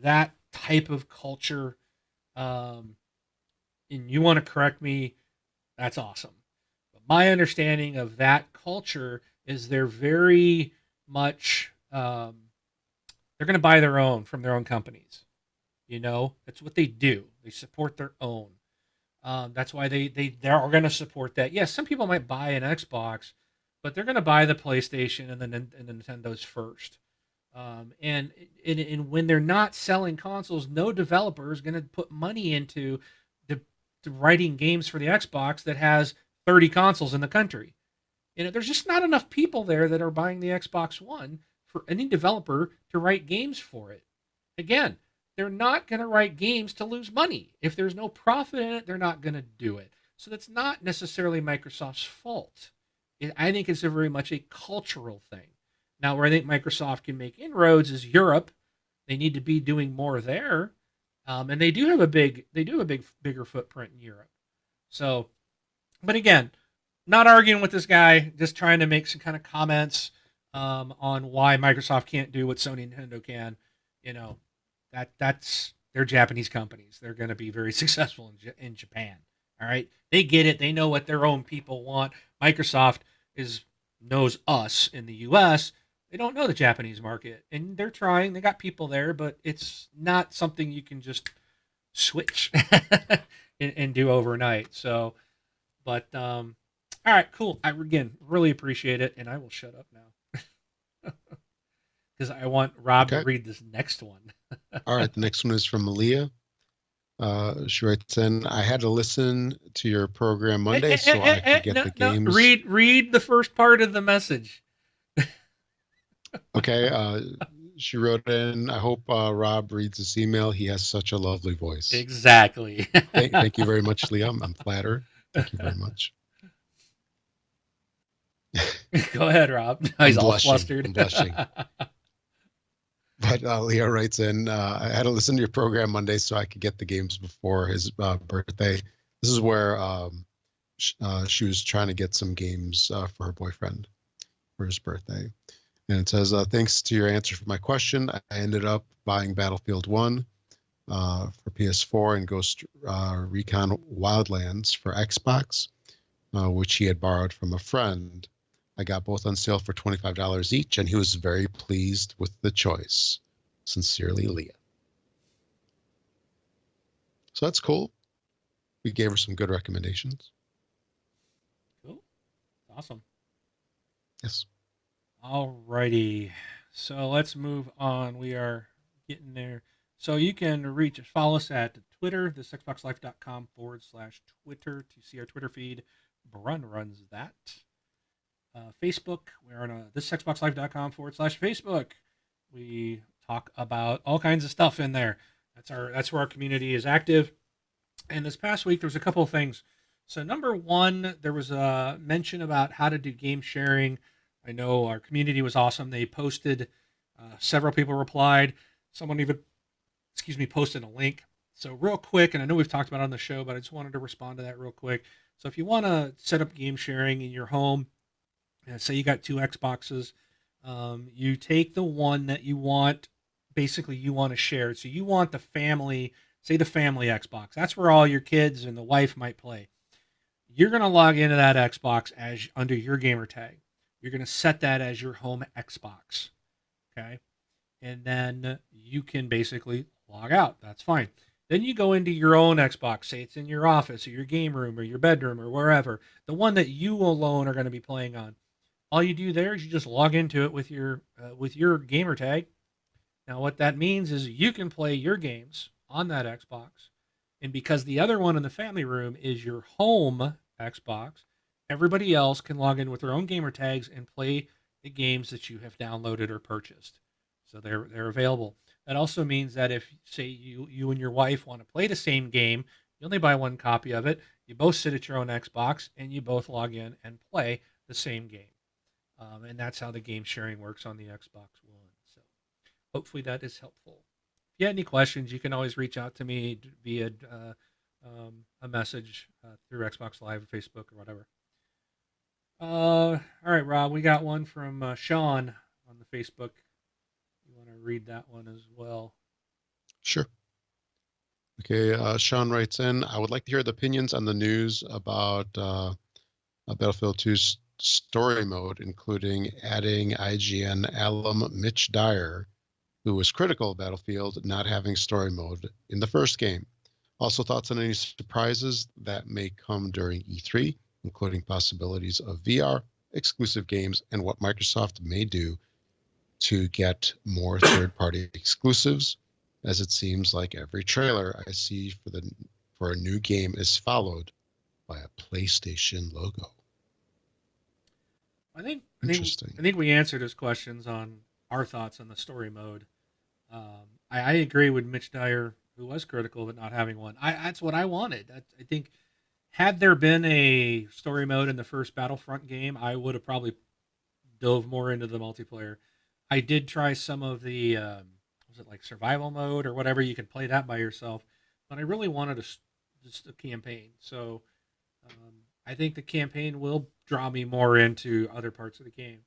that type of culture, and you want to correct me, that's awesome. But my understanding of that culture is they're very much they're going to buy their own from their own companies. That's what they do. They support their own. That's why they are going to support that. Yes, some people might buy an Xbox, but they're going to buy the PlayStation and the Nintendo's first. And when they're not selling consoles, no developer is going to put money into the writing games for the Xbox that has 30 consoles in the country. There's just not enough people there that are buying the Xbox One for any developer to write games for it. Again, they're not going to write games to lose money. If there's no profit in it, they're not going to do it. So that's not necessarily Microsoft's fault. I think it's very much a cultural thing. Now, where I think Microsoft can make inroads is Europe. They need to be doing more there, and they do have a bigger footprint in Europe. So, but again, not arguing with this guy, just trying to make some kind of comments on why Microsoft can't do what Sony and Nintendo can. That's they're Japanese companies. They're going to be very successful in Japan. All right, they get it. They know what their own people want. Microsoft knows us in the U.S. They don't know the Japanese market, and they're trying. They got people there, but it's not something you can just switch and do overnight. So, but all right, cool. I again really appreciate it, and I will shut up now because I want Rob to read this next one. All right, the next one is from Malia. She writes in, I had to listen to your program Monday so I could get the games. Read the first part of the message. Okay. She wrote in, I hope Rob reads this email. He has such a lovely voice. Exactly. Thank you very much, Leah. I'm flattered. Thank you very much. Go ahead, Rob. He's all flustered. I'm blushing. But Leah writes in, I had to listen to your program Monday so I could get the games before his birthday. This is where she was trying to get some games for her boyfriend for his birthday. And it says, thanks to your answer for my question, I ended up buying Battlefield 1 for PS4 and Ghost Recon Wildlands for Xbox, which he had borrowed from a friend. I got both on sale for $25 each, and he was very pleased with the choice. Sincerely, Leah. So that's cool. We gave her some good recommendations. Cool. Awesome. Yes. Alrighty. So let's move on. We are getting there. So you can follow us at Twitter, thisxboxlife.com/Twitter to see our Twitter feed. Brun runs that. Facebook, we're on thisxboxlife.com/Facebook. We talk about all kinds of stuff in there. That's where our community is active. And this past week, there was a couple of things. So number one, there was a mention about how to do game sharing. I know our community was awesome. They posted, several people replied. Someone even, posted a link. So real quick, and I know we've talked about it on the show, but I just wanted to respond to that real quick. So if you want to set up game sharing in your home, say you got two Xboxes, you take the one that you want, basically you want to share. So you want the family, say the family Xbox. That's where all your kids and the wife might play. You're going to log into that Xbox as under your gamer tag. You're going to set that as your home Xbox. Okay. And then you can basically log out. That's fine. Then you go into your own Xbox, say it's in your office or your game room or your bedroom or wherever, the one that you alone are going to be playing on. All you do there is you just log into it with your gamer tag. Now, what that means is you can play your games on that Xbox, and because the other one in the family room is your home Xbox, everybody else can log in with their own gamer tags and play the games that you have downloaded or purchased. So they're available. That also means that if, say, you and your wife want to play the same game, you only buy one copy of it. You both sit at your own Xbox and you both log in and play the same game. And that's how the game sharing works on the Xbox One. So hopefully that is helpful. If you have any questions, you can always reach out to me via a message through Xbox Live or Facebook or whatever. All right, Rob, we got one from Sean on the Facebook. You want to read that one as well? Sure. Okay, Sean writes in, I would like to hear the opinions on the news about Battlefield 2's story mode, including adding IGN alum Mitch Dyer, who was critical of Battlefield not having story mode in the first game. Also, thoughts on any surprises that may come during E3, including possibilities of VR, exclusive games, and what Microsoft may do to get more third-party exclusives, as it seems like every trailer I see for a new game is followed by a PlayStation logo. Interesting. I think we answered his questions on our thoughts on the story mode. I agree with Mitch Dyer, who was critical of it not having one. That's what I wanted. I think had there been a story mode in the first Battlefront game, I would have probably dove more into the multiplayer. I did try some of the was it like survival mode or whatever, you could play that by yourself, but I really wanted just a campaign. So I think the campaign will draw me more into other parts of the game.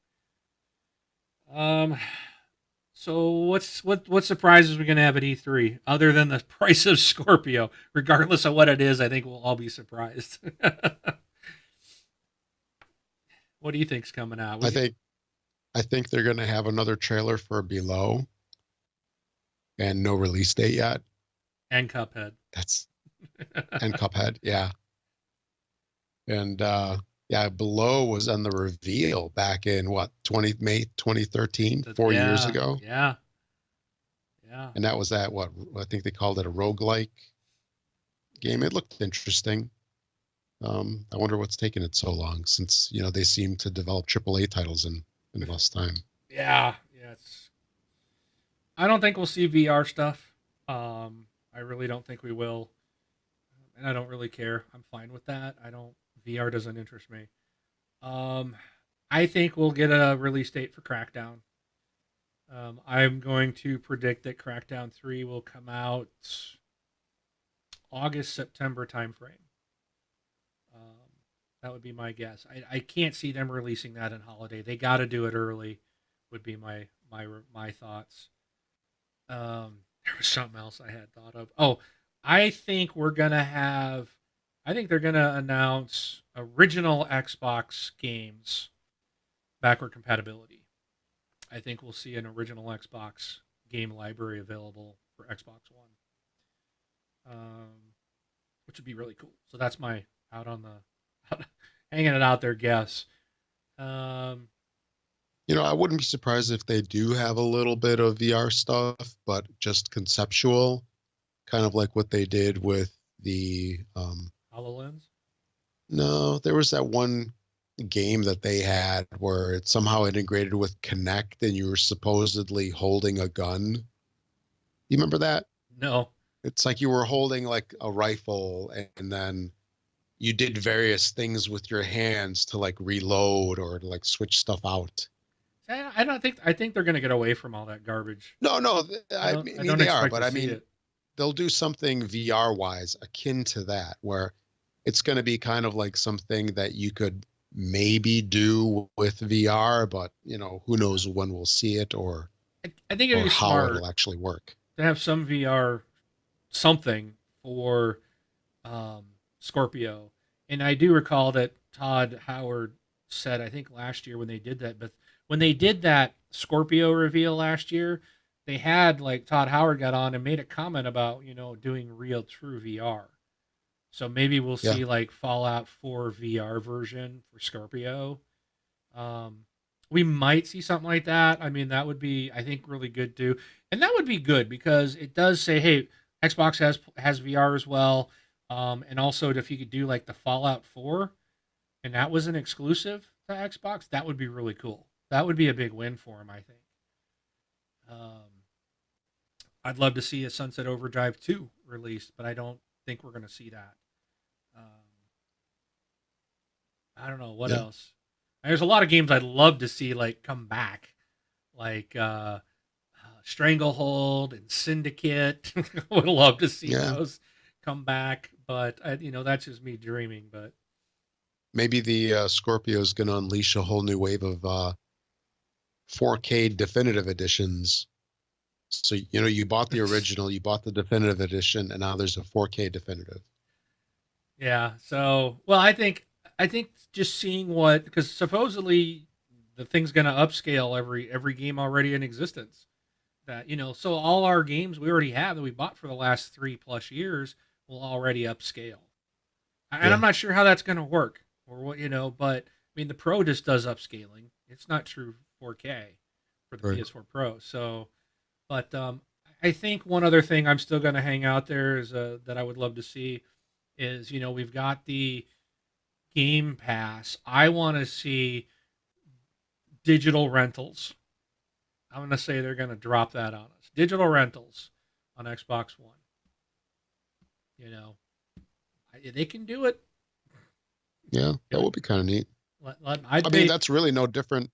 So what surprises are we gonna have at E3 other than the price of Scorpio? Regardless of what it is, I think we'll all be surprised. What do you think's coming out? I think they're going to have another trailer for Below, and no release date yet. And Cuphead. And Cuphead, yeah. And yeah, Below was on the reveal back in May 2013, 4 years ago. Yeah. And that was what I think they called it, a roguelike game. It looked interesting. I wonder what's taking it so long, since they seem to develop AAA titles in less time. Yeah. I don't think we'll see VR stuff. I really don't think we will, and I don't really care. I'm fine with that. VR doesn't interest me. I think we'll get a release date for Crackdown. I'm going to predict that Crackdown 3 will come out August, September timeframe. That would be my guess. I can't see them releasing that in holiday. They got to do it early. Would be my thoughts. There was something else I had thought of. Oh, I think they're gonna announce original Xbox games backward compatibility. I think we'll see an original Xbox game library available for Xbox One. which would be really cool. So that's my out on the hanging it out there guess. Um, I wouldn't be surprised if they do have a little bit of VR stuff, but just conceptual, kind of like what they did with the HoloLens. no, there was that one game that they had where it somehow integrated with Kinect and you were supposedly holding a gun. You remember that? No. It's like you were holding like a rifle and then you did various things with your hands to like reload or to like switch stuff out. I don't think. I think they're going to get away from all that garbage. No, I I don't. I mean don't they are, expect but to I see mean it. they'll do something VR wise akin to that where it's going to be kind of like something that you could maybe do with VR, but who knows when we'll see it I think it'd or be how smart it'll actually work. to have some VR something for um, Scorpio. And I do recall that Todd Howard said, I think last year when they did that, but when they did that Scorpio reveal last year, they had like Todd Howard got on and made a comment about, doing real true VR. So maybe we'll Yeah. see like Fallout 4 VR version for Scorpio. Um, we might see something like that. I mean, that would be, I think, really good too, and that would be good because it does say, hey, Xbox has VR as well, and also if you could do like the Fallout 4, and that was an exclusive to Xbox, that would be really cool. That would be a big win for him, I think. I'd love to see a Sunset Overdrive 2 released, but I don't think we're going to see that. Um, I don't know what Yeah. else. There's a lot of games I'd love to see like come back, like Stranglehold and Syndicate. Would love to see Yeah. those come back, but that's just me dreaming. But Maybe the Scorpio is going to unleash a whole new wave of 4K definitive editions. So, you bought the original, you bought the definitive edition, and now there's a 4K definitive. yeah, so well, I think just seeing what, because supposedly the thing's going to upscale every game already in existence. That so all our games we already have that we bought for the last 3+ years will already upscale. And Yeah. I'm not sure how that's going to work or what, but I mean, the Pro just does upscaling. It's not true 4K for the Right. PS4 Pro. So, but I think one other thing I'm still going to hang out there is that I would love to see is, we've got the Game Pass. I want to see digital rentals. I'm going to say they're going to drop that on us. Digital rentals on Xbox One. They can do it. Yeah, that would be kind of neat. I'd I pay, mean, that's really no different.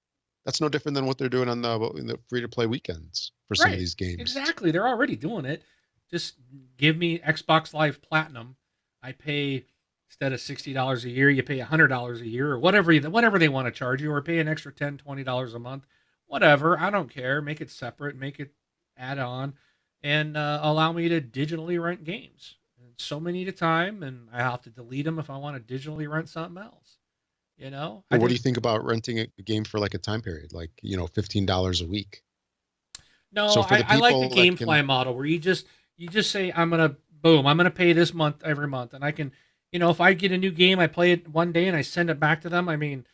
That's no different than what they're doing on the free-to-play weekends for some of right, these games. exactly. They're already doing it. Just give me Xbox Live Platinum. I pay instead of $60 a year, you pay $100 a year or whatever they want to charge you, or pay an extra $10, $20 a month. Whatever, I don't care. Make it separate, make it add on, and allow me to digitally rent games. And so many at a time, and I have to delete them if I want to digitally rent something else. I Well, what do think you think about renting a game for like a time period, like $15 a week? no, So for the I like the people that GameFly can, model where you just say I'm gonna pay this month every month, and I can, if I get a new game, I play it one day and I send it back to them. I mean,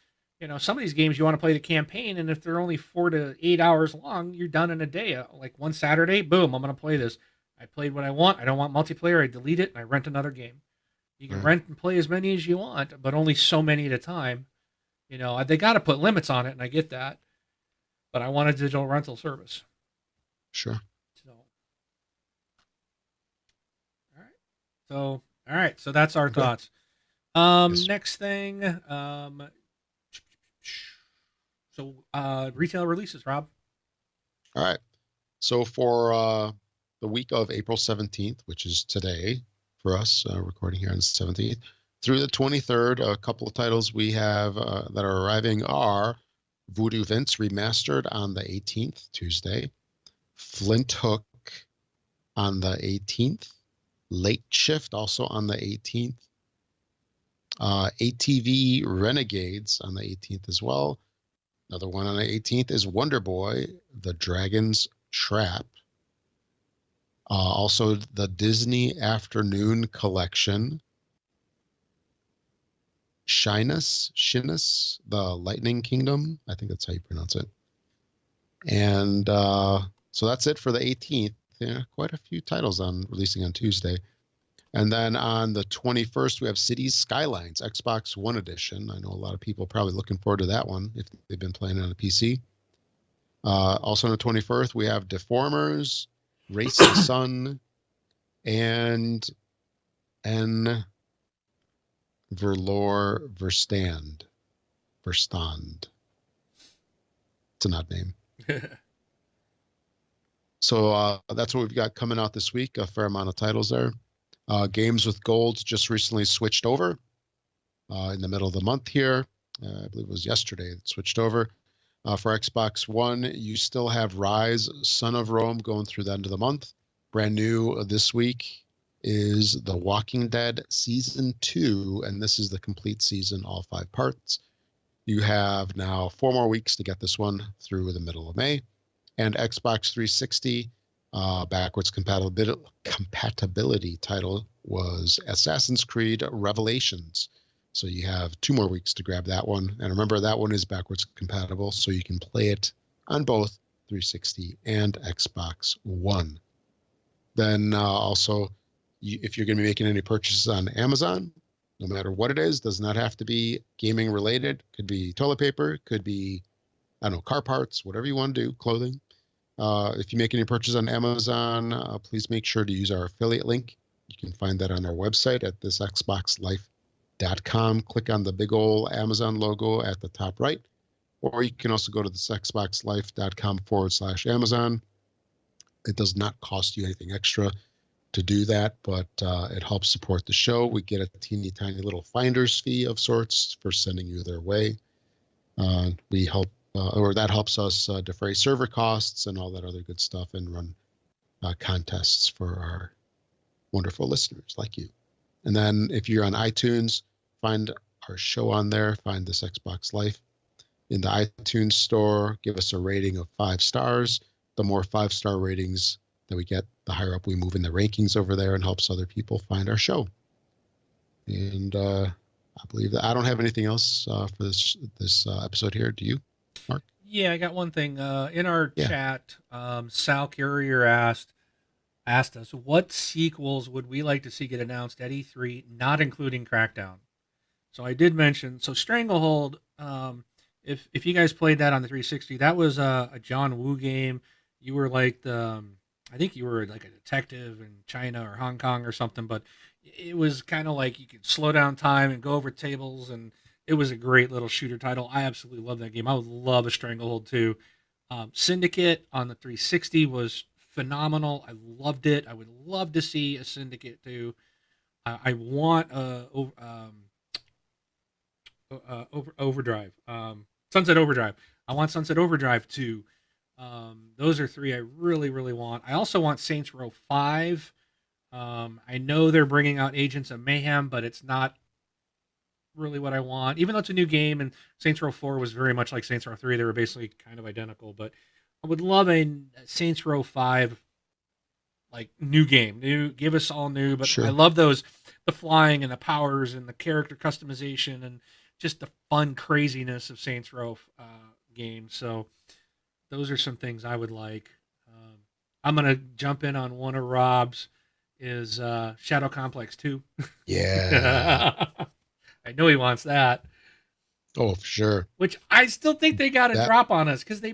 some of these games you want to play the campaign, and if they're only 4 to 8 hours long, you're done in a day. Like one Saturday, boom, I'm gonna play this. I played what I want. I don't want multiplayer. I delete it and I rent another game. You can right? rent and play as many as you want, but only so many at a time. They got to put limits on it, and I get that, but I want a digital rental service. Sure. So, all right. So that's our Okay. thoughts. Yes. Next thing, retail releases, Rob. All right. So for the week of April 17th, which is today for us, recording here on the 17th, through the 23rd, a couple of titles we have that are arriving are Voodoo Vince Remastered on the 18th, Tuesday, Flint Hook on the 18th, Late Shift also on the 18th, ATV Renegades on the 18th as well. Another one on the 18th is Wonder Boy, The Dragon's Trap. Also, the Disney Afternoon Collection Shinus, the Lightning Kingdom. I think that's how you pronounce it. And so that's it for the 18th. Yeah, quite a few titles on releasing on Tuesday. And then on the 21st, we have Cities Skylines, Xbox One Edition. I know a lot of people probably looking forward to that one if they've been playing it on a PC. Also on the 21st, we have Deformers, Race to the Sun, and N. Verstand. It's an odd name. So that's what we've got coming out this week. A fair amount of titles there. Games with Gold just recently switched over in the middle of the month here. I believe it was yesterday it switched over. For Xbox One, you still have Rise, Son of Rome going through the end of the month. Brand new this week is The Walking Dead Season 2, and this is the complete season, all 5 parts. You have now 4 more weeks to get this one through the middle of May. And Xbox 360 backwards compatibility title was Assassin's Creed Revelations. So you have 2 more weeks to grab that one. And remember, that one is backwards compatible, so you can play it on both 360 and Xbox One. Then also, if you're going to be making any purchases on Amazon, no matter what it is, does not have to be gaming related. Could be toilet paper, could be, I don't know, car parts, whatever you want to do, clothing. If you make any purchase on Amazon, please make sure to use our affiliate link. You can find that on our website at thisxboxlife.com. Click on the big old Amazon logo at the top right, or you can also go to thisxboxlife.com/Amazon. It does not cost you anything extra to do that, but it helps support the show. We get a teeny tiny little finder's fee of sorts for sending you their way. We help, or that helps us defray server costs and all that other good stuff, and run contests for our wonderful listeners like you. And then if you're on iTunes, find our show on there, find This Xbox Life. In the iTunes store, give us a rating of 5 stars. The more 5-star ratings that we get, the higher up we move in the rankings over there, and helps other people find our show. And I believe that I don't have anything else for this episode here. Do you, Mark? Yeah, I got one thing. In our chat, Sal Courier asked us, what sequels would we like to see get announced at E3, not including Crackdown? So I did mention, Stranglehold, if you guys played that on the 360, that was a John Woo game. You were like I think you were like a detective in China or Hong Kong or something, but it was kind of like you could slow down time and go over tables, and it was a great little shooter title. I absolutely love that game. I would love a Stranglehold too. Syndicate on the 360 was phenomenal. I loved it. I would love to see a Syndicate too. I want Overdrive, Sunset Overdrive. I want Sunset Overdrive too. Those are 3 I really, really want. I also want Saints Row 5. I know they're bringing out Agents of Mayhem, but it's not really what I want, even though it's a new game, and Saints Row 4 was very much like Saints Row 3. They were basically kind of identical, but I would love a Saints Row 5 like new game. Give us all new, but sure. I love the flying and the powers and the character customization and just the fun craziness of Saints Row games. So those are some things I would like. I'm going to jump in on one of Rob's is Shadow Complex 2. Yeah. I know he wants that. Oh, for sure. Which I still think they got a drop on us, because they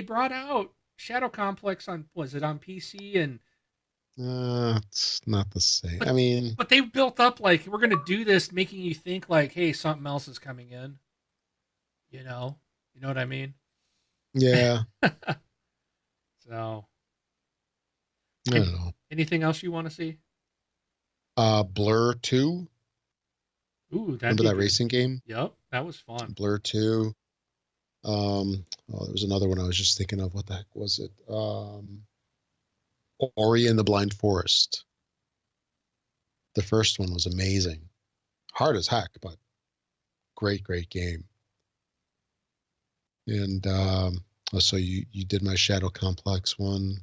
brought out Shadow Complex on, was it on PC? And it's not the same. But they built up like, we're going to do this, making you think like, hey, something else is coming in. You know what I mean? Yeah. So I don't know. Anything else you want to see? Blur 2. Ooh, remember that racing game? Yep, that was fun. Blur 2. There was another one I was just thinking of. What the heck was it? Ori and the Blind Forest. The first one was amazing. Hard as heck, but great game. And so you did my Shadow Complex one.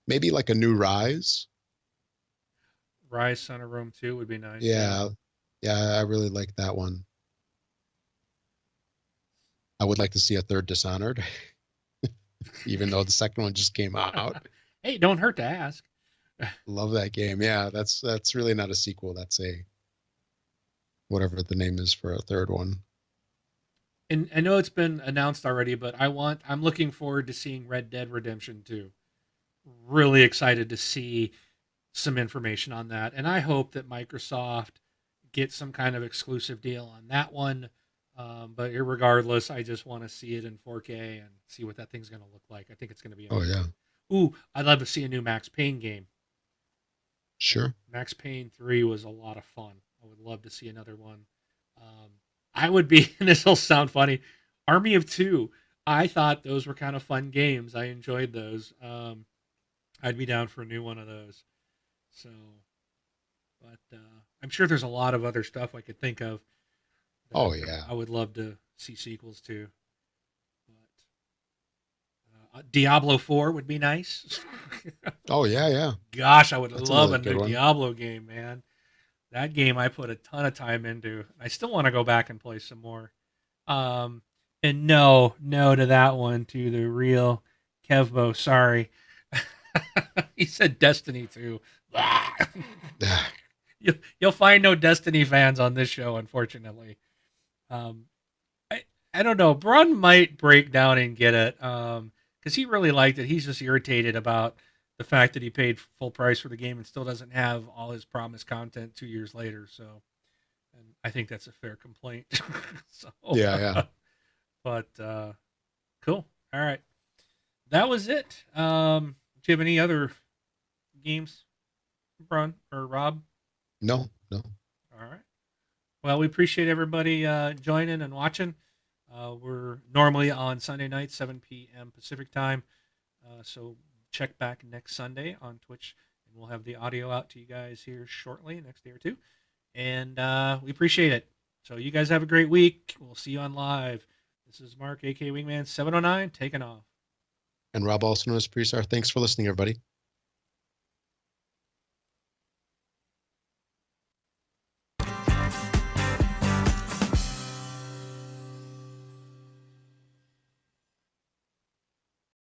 Maybe like a new Rise. Rise Son of Rome 2 would be nice. Yeah. Yeah, I really like that one. I would like to see a third Dishonored, even though the second one just came out. Hey, don't hurt to ask. Love that game. Yeah, that's really not a sequel. That's a whatever the name is for a third one. And I know it's been announced already, but I'm looking forward to seeing Red Dead Redemption 2. Really excited to see some information on that. And I hope that Microsoft gets some kind of exclusive deal on that one. But regardless, I just want to see it in 4K and see what that thing's going to look like. I think it's going to be Oh yeah, amazing. Ooh, I'd love to see a new Max Payne game. sure. Max Payne 3 was a lot of fun. I would love to see another one. Um, I would be, and this will sound funny, Army of Two. I thought those were kind of fun games. I enjoyed those. I'd be down for a new one of those. So, but I'm sure there's a lot of other stuff I could think of that Oh yeah. I would love to see sequels to. But Diablo 4 would be nice. Oh yeah, yeah. Gosh, I would That's love another a good new one. Diablo game, man. That game I put a ton of time into. I still want to go back and play some more. Um, and no to that one, to the real Kevbo. Sorry. He said Destiny too. You'll find no Destiny fans on this show, unfortunately. Um, I don't know. Braun might break down and get it because he really liked it. He's just irritated about the fact that he paid full price for the game and still doesn't have all his promised content 2 years later. So, and I think that's a fair complaint. So, Yeah, yeah. but cool. All right, that was it. Do you have any other games, Braun or Rob? No, no. All right. Well, we appreciate everybody joining and watching. We're normally on Sunday night, 7 p.m. Pacific time. So check back next Sunday on Twitch, and we'll have the audio out to you guys here shortly, next day or two. And we appreciate it. So you guys have a great week. We'll see you on live. This is Mark, aka Wingman 709, taking off. And Rob, also known as Presar. Thanks for listening, everybody.